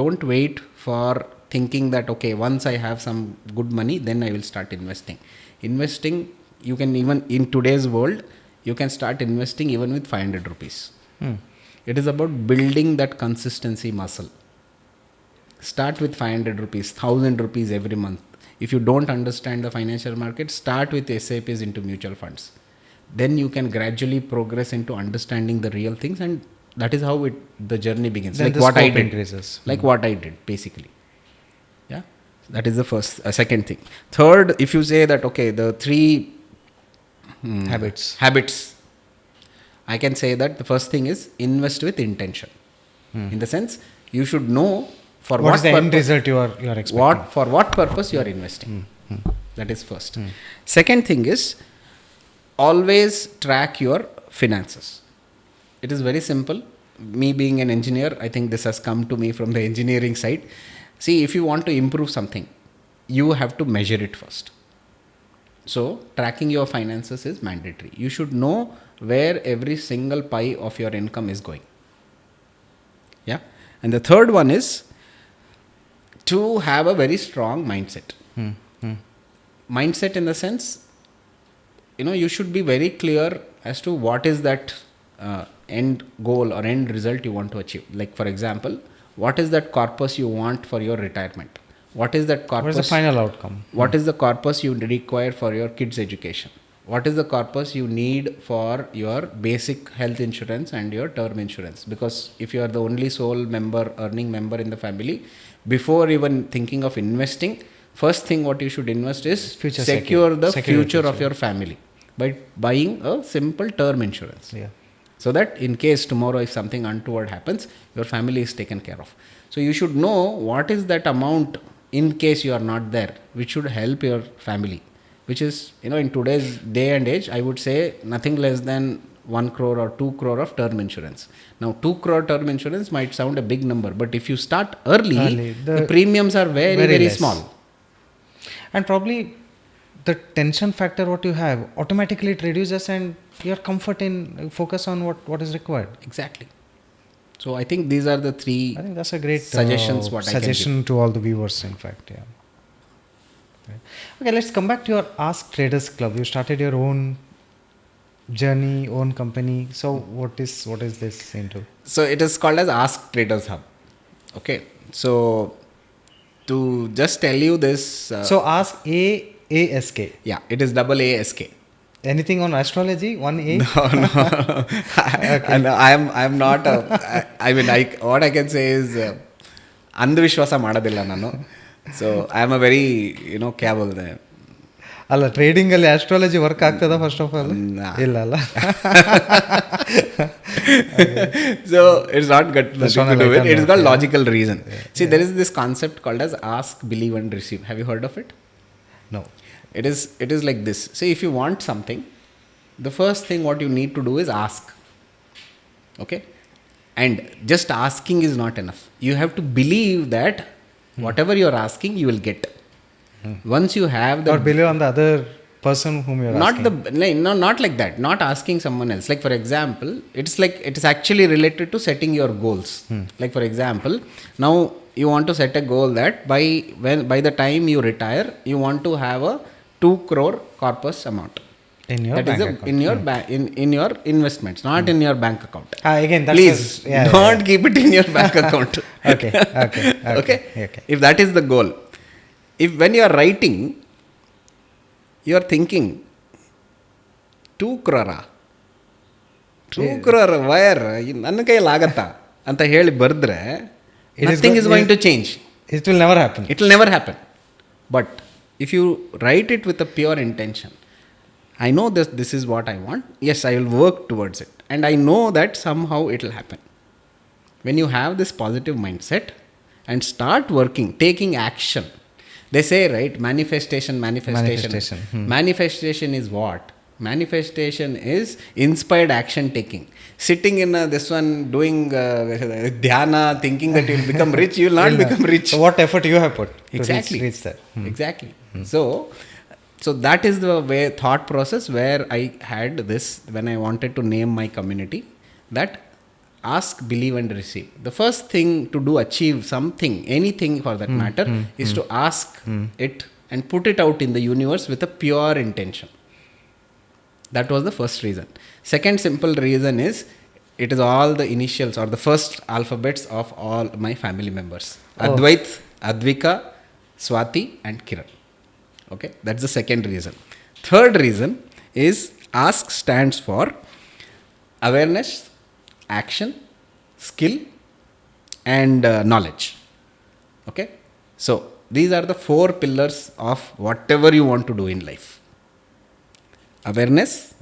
Don't wait for thinking that okay, once I have some good money, then I will start investing. Investing, you can, even in today's world, you can start investing even with 500 rupees. It is about building that consistency muscle. Start with 500 rupees, 1000 rupees every month. If you don't understand the financial market, start with SIPs into mutual funds. Then you can gradually progress into understanding the real things, and that is how the journey begins. Then Like the what I scope did. increases. Like what I did, basically. Yeah. That is the second thing. Third, if you say that, okay, the three habits, I can say that the first thing is invest with intention. In the sense, you should know for What is the end purpose, result you are expecting? for what purpose you are investing. That is first. Second thing is, always track your finances. It is very simple. Me being an engineer, I think this has come to me from the engineering side. See, if you want to improve something, you have to measure it first. So tracking your finances is mandatory. You should know where every single pie of your income is going. Yeah. And the third one is to have a very strong mindset. Mindset in the sense, you should be very clear as to what is that end goal or end result you want to achieve. Like, for example, what is that corpus you want for your retirement? What is that corpus? What is the final outcome? What is the corpus you require for your kids' education? What is the corpus you need for your basic health insurance and your term insurance? Because if you are the only sole earning member in the family, before even thinking of investing, first thing what you should invest is secure the future of your family by buying a simple term insurance. Yeah. So that in case tomorrow if something untoward happens, your family is taken care of. So you should know what is that amount in case you are not there, which should help your family, which is, in today's day and age, I would say nothing less than 1 crore or 2 crore of term insurance. Now 2 crore term insurance might sound a big number, but if you start early, the premiums are very, very small. And probably the tension factor what you have, automatically it reduces and your comfort in focus on what is required. Exactly. So I think these are the three. I think that's a great suggestion to all the viewers, in fact. Yeah. Okay, let's come back to your AASK Traders Club. You started your own journey, own company. So what is this into? So it is called as AASK Traders Hub. Okay. So to just tell you this. So AASK, AASK. Yeah, it is AASK. Anything on astrology? 1A? No. Okay. And I am not. What I can say is, andhvishwasa madadilla nanu. So I am a very, kya bolte hain. ಅಲ್ಲ trading ಅಲ್ಲಿ astrology work ಆಗ್ತದ first of all? ಇಲ್ಲ ಅಲ್ಲ. So it's not good to do it. It is called logical reason. See, there is this concept called as ask, believe and receive. Have you heard of it? No. It is like this. See, if you want something, the first thing what you need to do is ask. Okay? And just asking is not enough. You have to believe that whatever you are asking, you will get. Once you have the... Or believe on the other person whom you are asking. Not like that. Not asking someone else. Like, for example, it is actually related to setting your goals. Like, for example, now you want to set a goal that by the time you retire, you want to have a 2 crore corpus amount. In your bank account. In your investments, not in your bank account. Again, please don't keep it in your bank account. Okay. If that is the goal, if when you are writing, you are thinking 2 crore, 2 crore wire ನನ್ನ ಕೈಯಲ್ಲಿ ಆಗತ್ತಾ ಅಂತ ಹೇಳಿ ಬರೆದ್ರೆ nothing is going to change. It will never happen. It will never happen. But if you write it with a pure intention, I know this is what I want. Yes, I will work towards it. And I know that somehow it will happen. When you have this positive mindset and start working, taking action, They say, right, manifestation. Manifestation is what? Manifestation is inspired action taking. Sitting in this one doing dhyana, thinking that you'll become rich, you'll not become rich. So what effort you have put to Exactly. reach that? Exactly. So that is the way thought process where I had this when I wanted to name my community, that ask, believe and receive. The first thing to do, achieve something, anything for that matter, is to ask it and put it out in the universe with a pure intention. That was the first reason. Second simple reason is, it is all the initials or the first alphabets of all my family members. Advait, Advika, Swati and Kiran. Okay, that's the second reason. Third reason is, ASK stands for awareness, action, skill and knowledge. Okay, so these are the 4 pillars of whatever you want to do in life: awareness,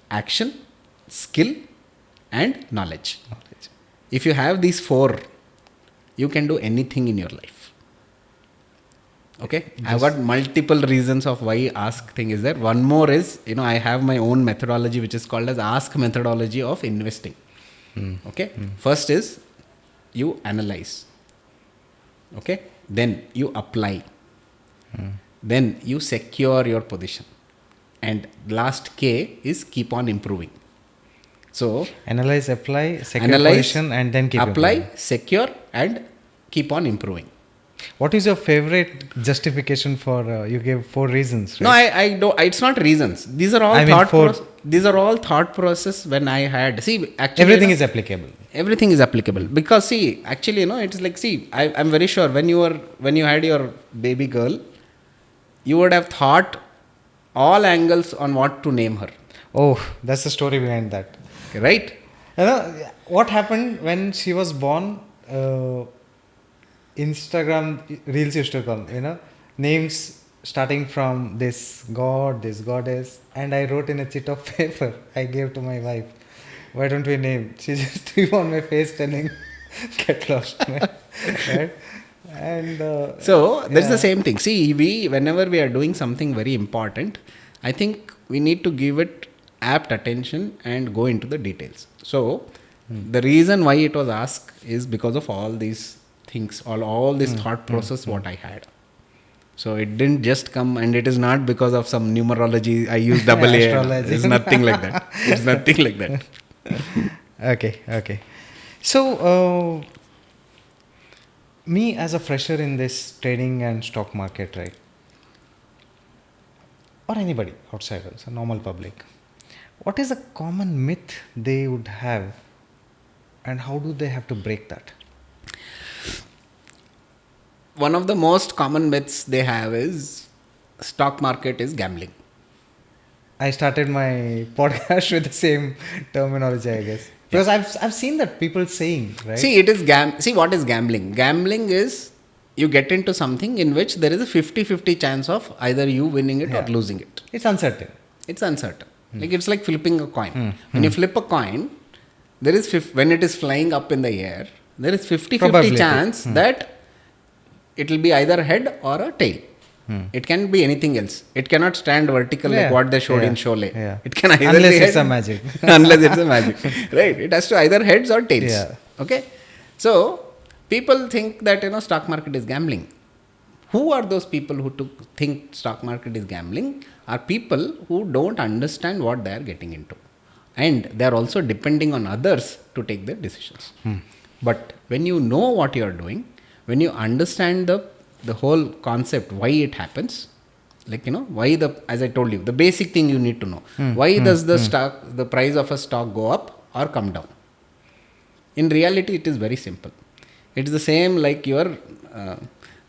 action, skill and knowledge. If you have these 4, you can do anything in your life. Okay, I've got multiple reasons of why ASK thing is there. One more is, I have my own methodology which is called as ASK methodology of investing. Okay, first is you analyze. Okay, then you apply. Then you secure your position. And last K is keep on improving. So analyze, apply, secure position and then keep apply, improving. secure and keep on improving. What is your favorite justification for you gave 4 reasons, right? No, I don't. It's not reasons. These are all these are all thought process when I had. See, actually, everything is applicable. Everything is applicable because see, actually, it's like, see, I'm very sure when you had your baby girl, you would have thought all angles on what to name her. Oh, that's the story behind that. Right? What happened when she was born? Instagram reels used to come, names starting from this god, this goddess, and I wrote in a sheet of paper. I gave to my wife. Why don't we name? She just threw on my face telling, get lost, right? And so that's the same thing. See, whenever we are doing something very important, I think we need to give it apt attention and go into the details. So the reason why it was asked is because of all these things, all this thought process what I had. So it didn't just come, and it is not because of some numerology I use AA. It's nothing like that. It's nothing like that. Okay. So me as a fresher in this trading and stock market, right? Or anybody outsiders, a normal public, what is a common myth they would have and how do they have to break that? One of the most common myths they have is stock market is gambling. I started my podcast with the same terminology, I guess. Because I've seen that people saying, right? See, it is See, what is gambling? Gambling is you get into something in which there is a 50-50 chance of either you winning it or losing it. It's uncertain. Like it's like flipping a coin. When you flip a coin, there is when it is flying up in the air, there is 50-50 chance that it will be either head or a tail. It can be anything else. It cannot stand vertical like what they showed in Sholay. Yeah. It can either unless be it's a magic. unless it's a magic. Right? It has to either heads or tails. Yeah. Okay? So, people think that, stock market is gambling. Who are those people who think stock market is gambling? Are people who don't understand what they are getting into. And they are also depending on others to take their decisions. But when you know what you are doing, when you understand the whole concept, why it happens, like, why as I told you, the basic thing you need to know. Why does the price of a stock go up or come down? In reality, it is very simple. It's the same like your,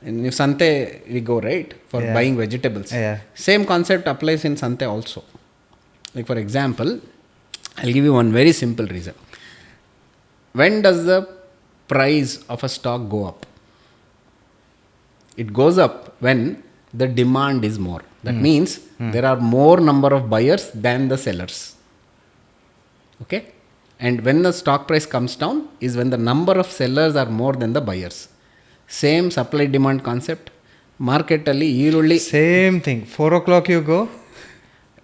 in Sante we go, right, for buying vegetables. Same concept applies in Sante also. Like for example, I'll give you one very simple reason. When does the price of a stock go up? It goes up when the demand is more. That means there are more number of buyers than the sellers. Okay? And when the stock price comes down is when the number of sellers are more than the buyers. Same supply demand concept. Market ಅಲ್ಲಿ ಈರುಳ್ಳಿ Same thing. 4 o'clock you go.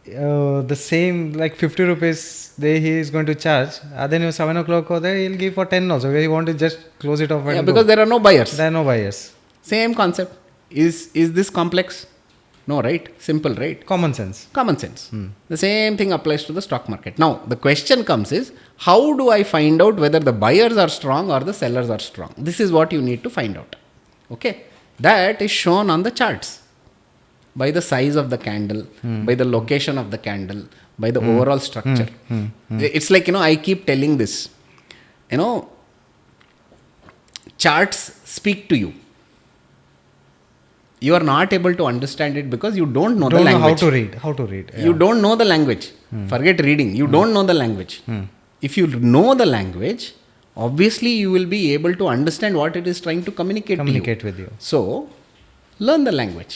The same like 50 rupees he is going to charge. Then you 7 o'clock go there, he'll give for 10 also. You want to just close it off and yeah, go. because there are no buyers. There are no buyers. Same concept. Is this complex? No, right? Simple, right? Common sense. Common sense. The same thing applies to the stock market. Now, the question comes is, how do I find out whether the buyers are strong or the sellers are strong? This is what you need to find out. Okay? That is shown on the charts. By the size of the candle, by the location of the candle, by the overall structure. It's like, I keep telling this. Charts speak to you. You are not able to understand it because you don't know the language. How to read. Yeah. You don't know the language. Forget reading. You don't know the language. If you know the language, obviously you will be able to understand what it is trying to communicate with you. So, learn the language.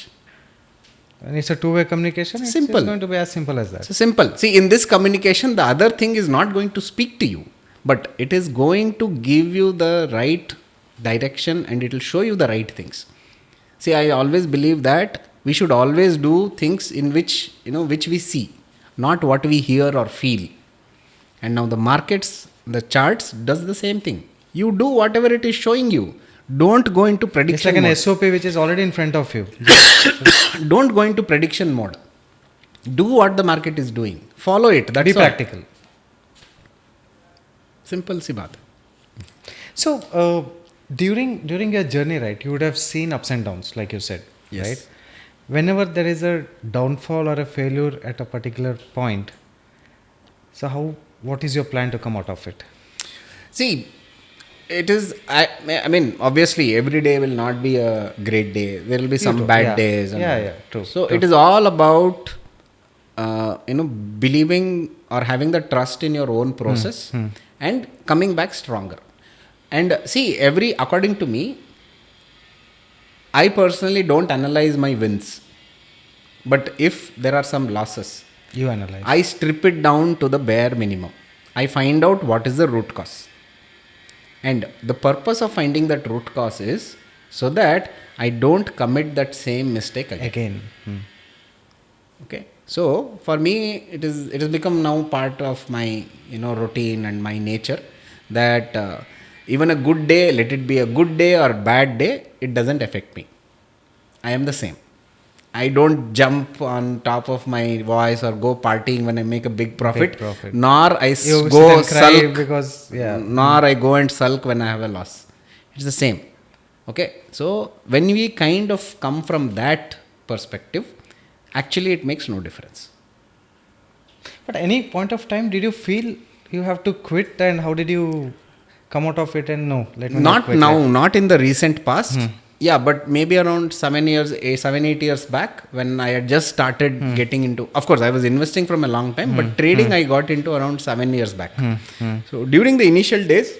And it's a two-way communication. Simple. It's going to be as simple as that. So simple. See, in this communication, the other thing is not going to speak to you, but it is going to give you the right direction and it will show you the right things. See, I always believe that we should always do things in which we see, not what we hear or feel. And now the markets, the charts does the same thing. You do whatever it is showing you. Don't go into prediction It's like an mode. SOP which is already in front of you. Don't go into prediction mode. Do what the market is doing. Follow it. That's Be all. practical. Simple si baat. So, during your journey, right, you would have seen ups and downs, like you said, Yes. right? Whenever there is a downfall or a failure at a particular point, so what is your plan to come out of it? See, it is, I mean, obviously, every day will not be a great day. There will be some bad days. And all. True. So, it is all about, believing or having the trust in your own process and coming back stronger. And see, according to me, I personally don't analyze my wins. But if there are some losses, You analyze. I strip it down to the bare minimum. I find out what is the root cause. And the purpose of finding that root cause is so that I don't commit that same mistake again. Okay. So for me, it has become now part of my routine and my nature that even a good day, let it be a good day or bad day, it doesn't affect me. I am the same. I don't jump on top of my voice or go partying when I make a big profit. Nor I go sulk because nor I go and sulk when I have a loss. It's the same. Okay. So when we kind of come from that perspective, actually it makes no difference. But any point of time, did you feel you have to quit, and how did you come out of it? And no, let me not quit. Now, not in the recent past. Yeah, but maybe around 7-8 years back, when I had just started getting into, of course, I was investing from a long time, but trading I got into around 7 years back. So during the initial days,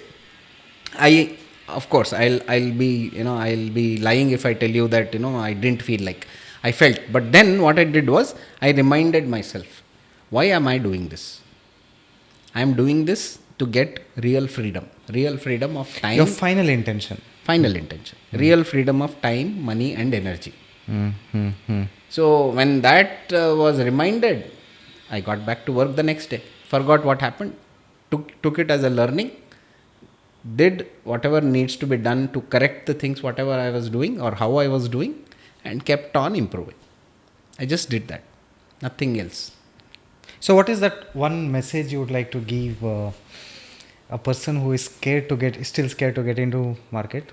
of course, I'll be lying if I tell you that, I didn't feel like I felt. But then what I did was, I reminded myself, why am I doing this? I am doing this to get real freedom of time. Your final intention. Real freedom of time, money and energy. So when that was reminded, I got back to work the next day. Forgot what happened. Took it as a learning. Did whatever needs to be done to correct the things, whatever I was doing or how I was doing, and kept on improving. I just did that. Nothing else. So what is that one message you would like to give a person who is still scared to get into market?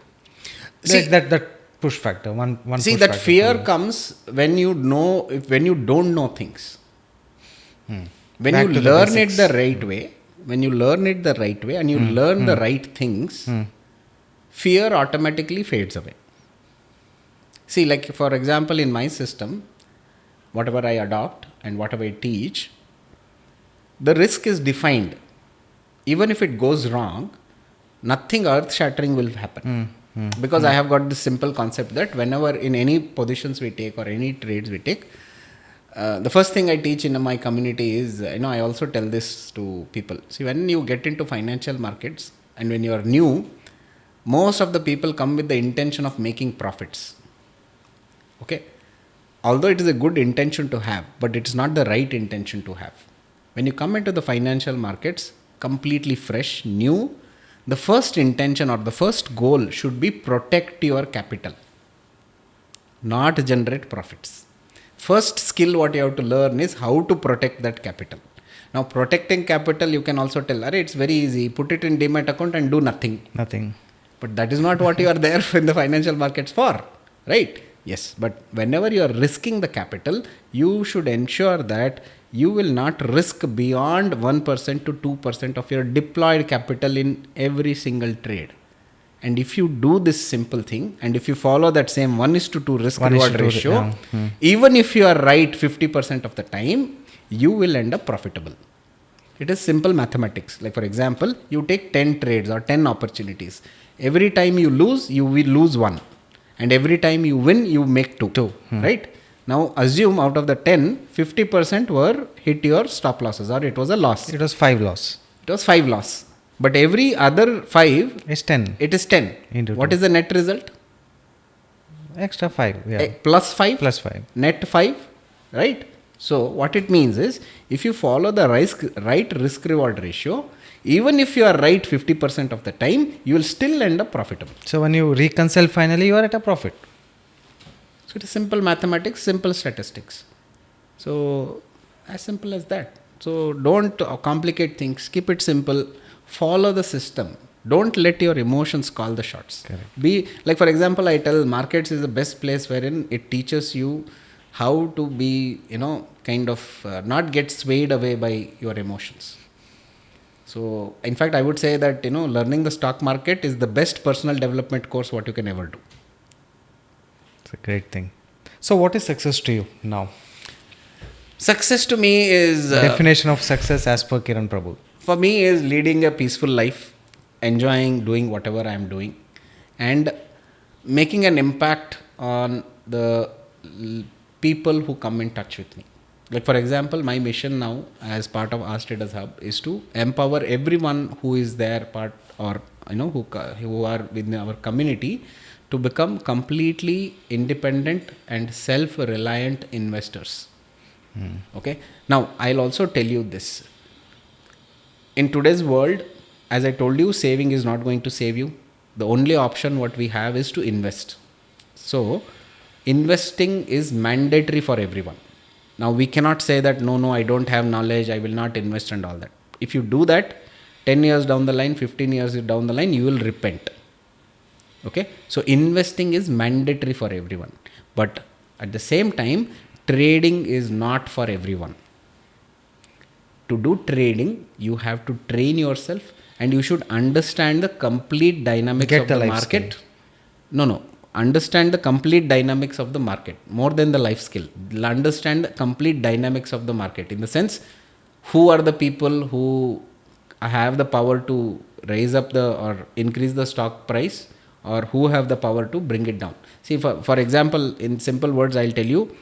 See, that push factor. One see, push that factor fear comes when you don't know things. When you learn it the right way, and you learn the right things, fear automatically fades away. See, like for example, in my system, whatever I adopt and whatever I teach, the risk is defined. Even if it goes wrong, nothing earth-shattering will happen. Because I have got this simple concept that whenever in any positions we take or any trades we take, the first thing I teach in my community is, I also tell this to people. See, when you get into financial markets and when you are new, most of the people come with the intention of making profits. Okay. Although it is a good intention to have, but it's not the right intention to have. When you come into the financial markets, completely fresh, new, the first intention or the first goal should be protect your capital, not generate profits. First skill what you have to learn is how to protect that capital. Now protecting capital, you can also tell, it's very easy, put it in demat account and do nothing. Nothing. But that is not what you are there in the financial markets for, right? Yes, but whenever you are risking the capital, you should ensure that you will not risk beyond 1% to 2% of your deployed capital in every single trade. And if you do this simple thing, and if you follow that same 1:2 risk reward ratio, even if you are right 50% of the time, you will end up profitable. It is simple mathematics. Like for example, you take 10 trades or 10 opportunities. Every time you lose, you will lose one. And every time you win, you make two. Right? Now assume out of the 10, 50% were hit your stop losses or it was a loss. It was 5 loss. It was 5 loss. But every other 5, It's 10. it is 10. What is the net result? Extra 5. Yeah. Plus 5. Plus 5. Net 5. Right? So what it means is, if you follow the right risk reward ratio, even if you are right 50% of the time, you will still end up profitable. So when you reconcile finally, you are at a profit. So it is simple mathematics, simple statistics. So as simple as that. So don't complicate things. Keep it simple. Follow the system. Don't let your emotions call the shots. Correct. Be like, for example, I tell markets is the best place wherein it teaches you how to be, kind of not get swayed away by your emotions. So, in fact, I would say that, learning the stock market is the best personal development course what you can ever do. It's a great thing. So, what is success to you now? Success to me is... definition of success as per Kiran Prabhu. For me is leading a peaceful life, enjoying doing whatever I am doing, and making an impact on the people who come in touch with me. Like for example, my mission now as part of AASK Traders Hub is to empower everyone who is there who are within our community to become completely independent and self-reliant investors. Okay. Now I'll also tell you this. In today's world, as I told you, saving is not going to save you. The only option what we have is to invest. So investing is mandatory for everyone. Now we cannot say that no, I don't have knowledge, I will not invest and all that. If you do that, 10 years down the line, 15 years down the line, you will repent. Okay. So investing is mandatory for everyone. But at the same time, trading is not for everyone. To do trading, you have to train yourself and you should understand the complete dynamics of the market. Skill. No. Understand the complete dynamics of the market more than the life skill. Understand the complete dynamics of the market in the sense, who are the people who have the power to raise up or increase the stock price, or who have the power to bring it down. See, for example, in simple words, I'll tell you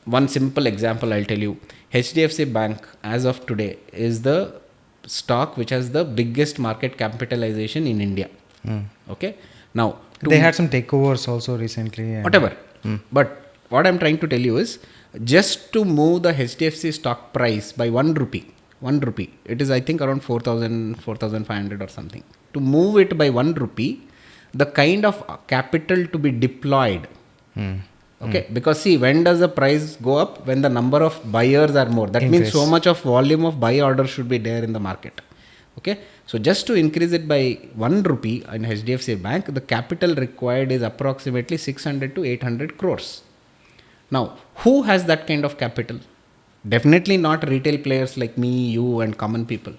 one simple example. I'll tell you, HDFC Bank as of today is the stock which has the biggest market capitalization in India. Okay. Now, they had some takeovers also recently. Whatever. But what I'm trying to tell you is, just to move the HDFC stock price by 1 rupee, it is I think around 4,500 or something. To move it by 1 rupee, the kind of capital to be deployed. Okay. Because see, when does the price go up? When the number of buyers are more. That means so much of volume of buy order should be there in the market. Okay. So just to increase it by 1 rupee in HDFC Bank, the capital required is approximately 600 to 800 crores. Now, who has that kind of capital? Definitely not retail players like me, you and common people.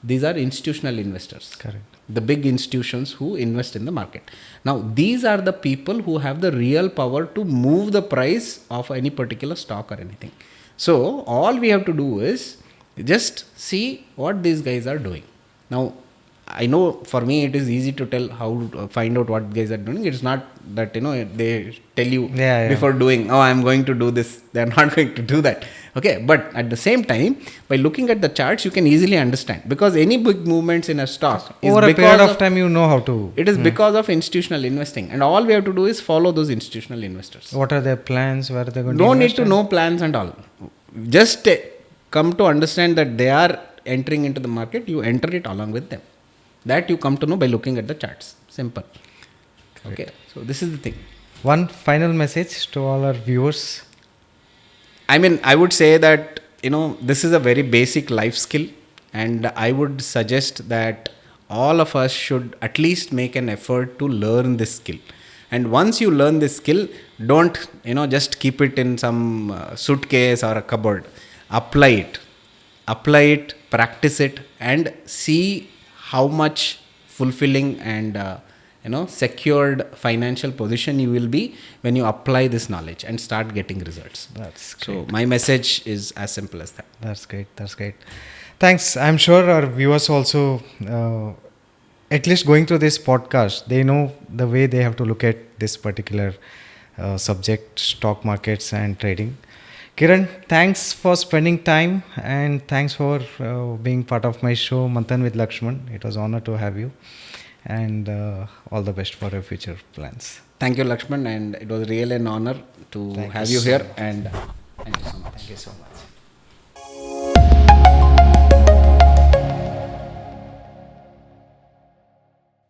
These are institutional investors. Correct. The big institutions who invest in the market. Now, these are the people who have the real power to move the price of any particular stock or anything. So, all we have to do is just see what these guys are doing. Now, I know for me it is easy to tell how to find out what guys are doing. It's not that, they tell you before doing, oh, I'm going to do this. They're not going to do that. Okay, but at the same time, by looking at the charts, you can easily understand, because any big movements in a stock is over a period of time, how to. It is because of institutional investing, and all we have to do is follow those institutional investors. What are their plans? Where they're going no to need to know plans and all. Just come to understand that they are entering into the market. You enter it along with them. That you come to know by looking at the charts. Simple. Correct. Okay, so this is the thing. One final message to all our viewers. I mean, I would say that, this is a very basic life skill, and I would suggest that all of us should at least make an effort to learn this skill. And once you learn this skill, don't, just keep it in some suitcase or a cupboard. Apply it, practice it, and see how much fulfilling and secured financial position you will be when you apply this knowledge and start getting results. That's great. So my message is as simple as that. That's great. Thanks. I'm sure our viewers also, at least going through this podcast, they know the way they have to look at this particular subject, stock markets and trading. Kiran, thanks for spending time, and thanks for being part of my show, Manthan with Laxman. It was an honor to have you, and all the best for your future plans. Thank you, Laxman, and it was really an honor to have you here, and thank you so much. Thank you so much.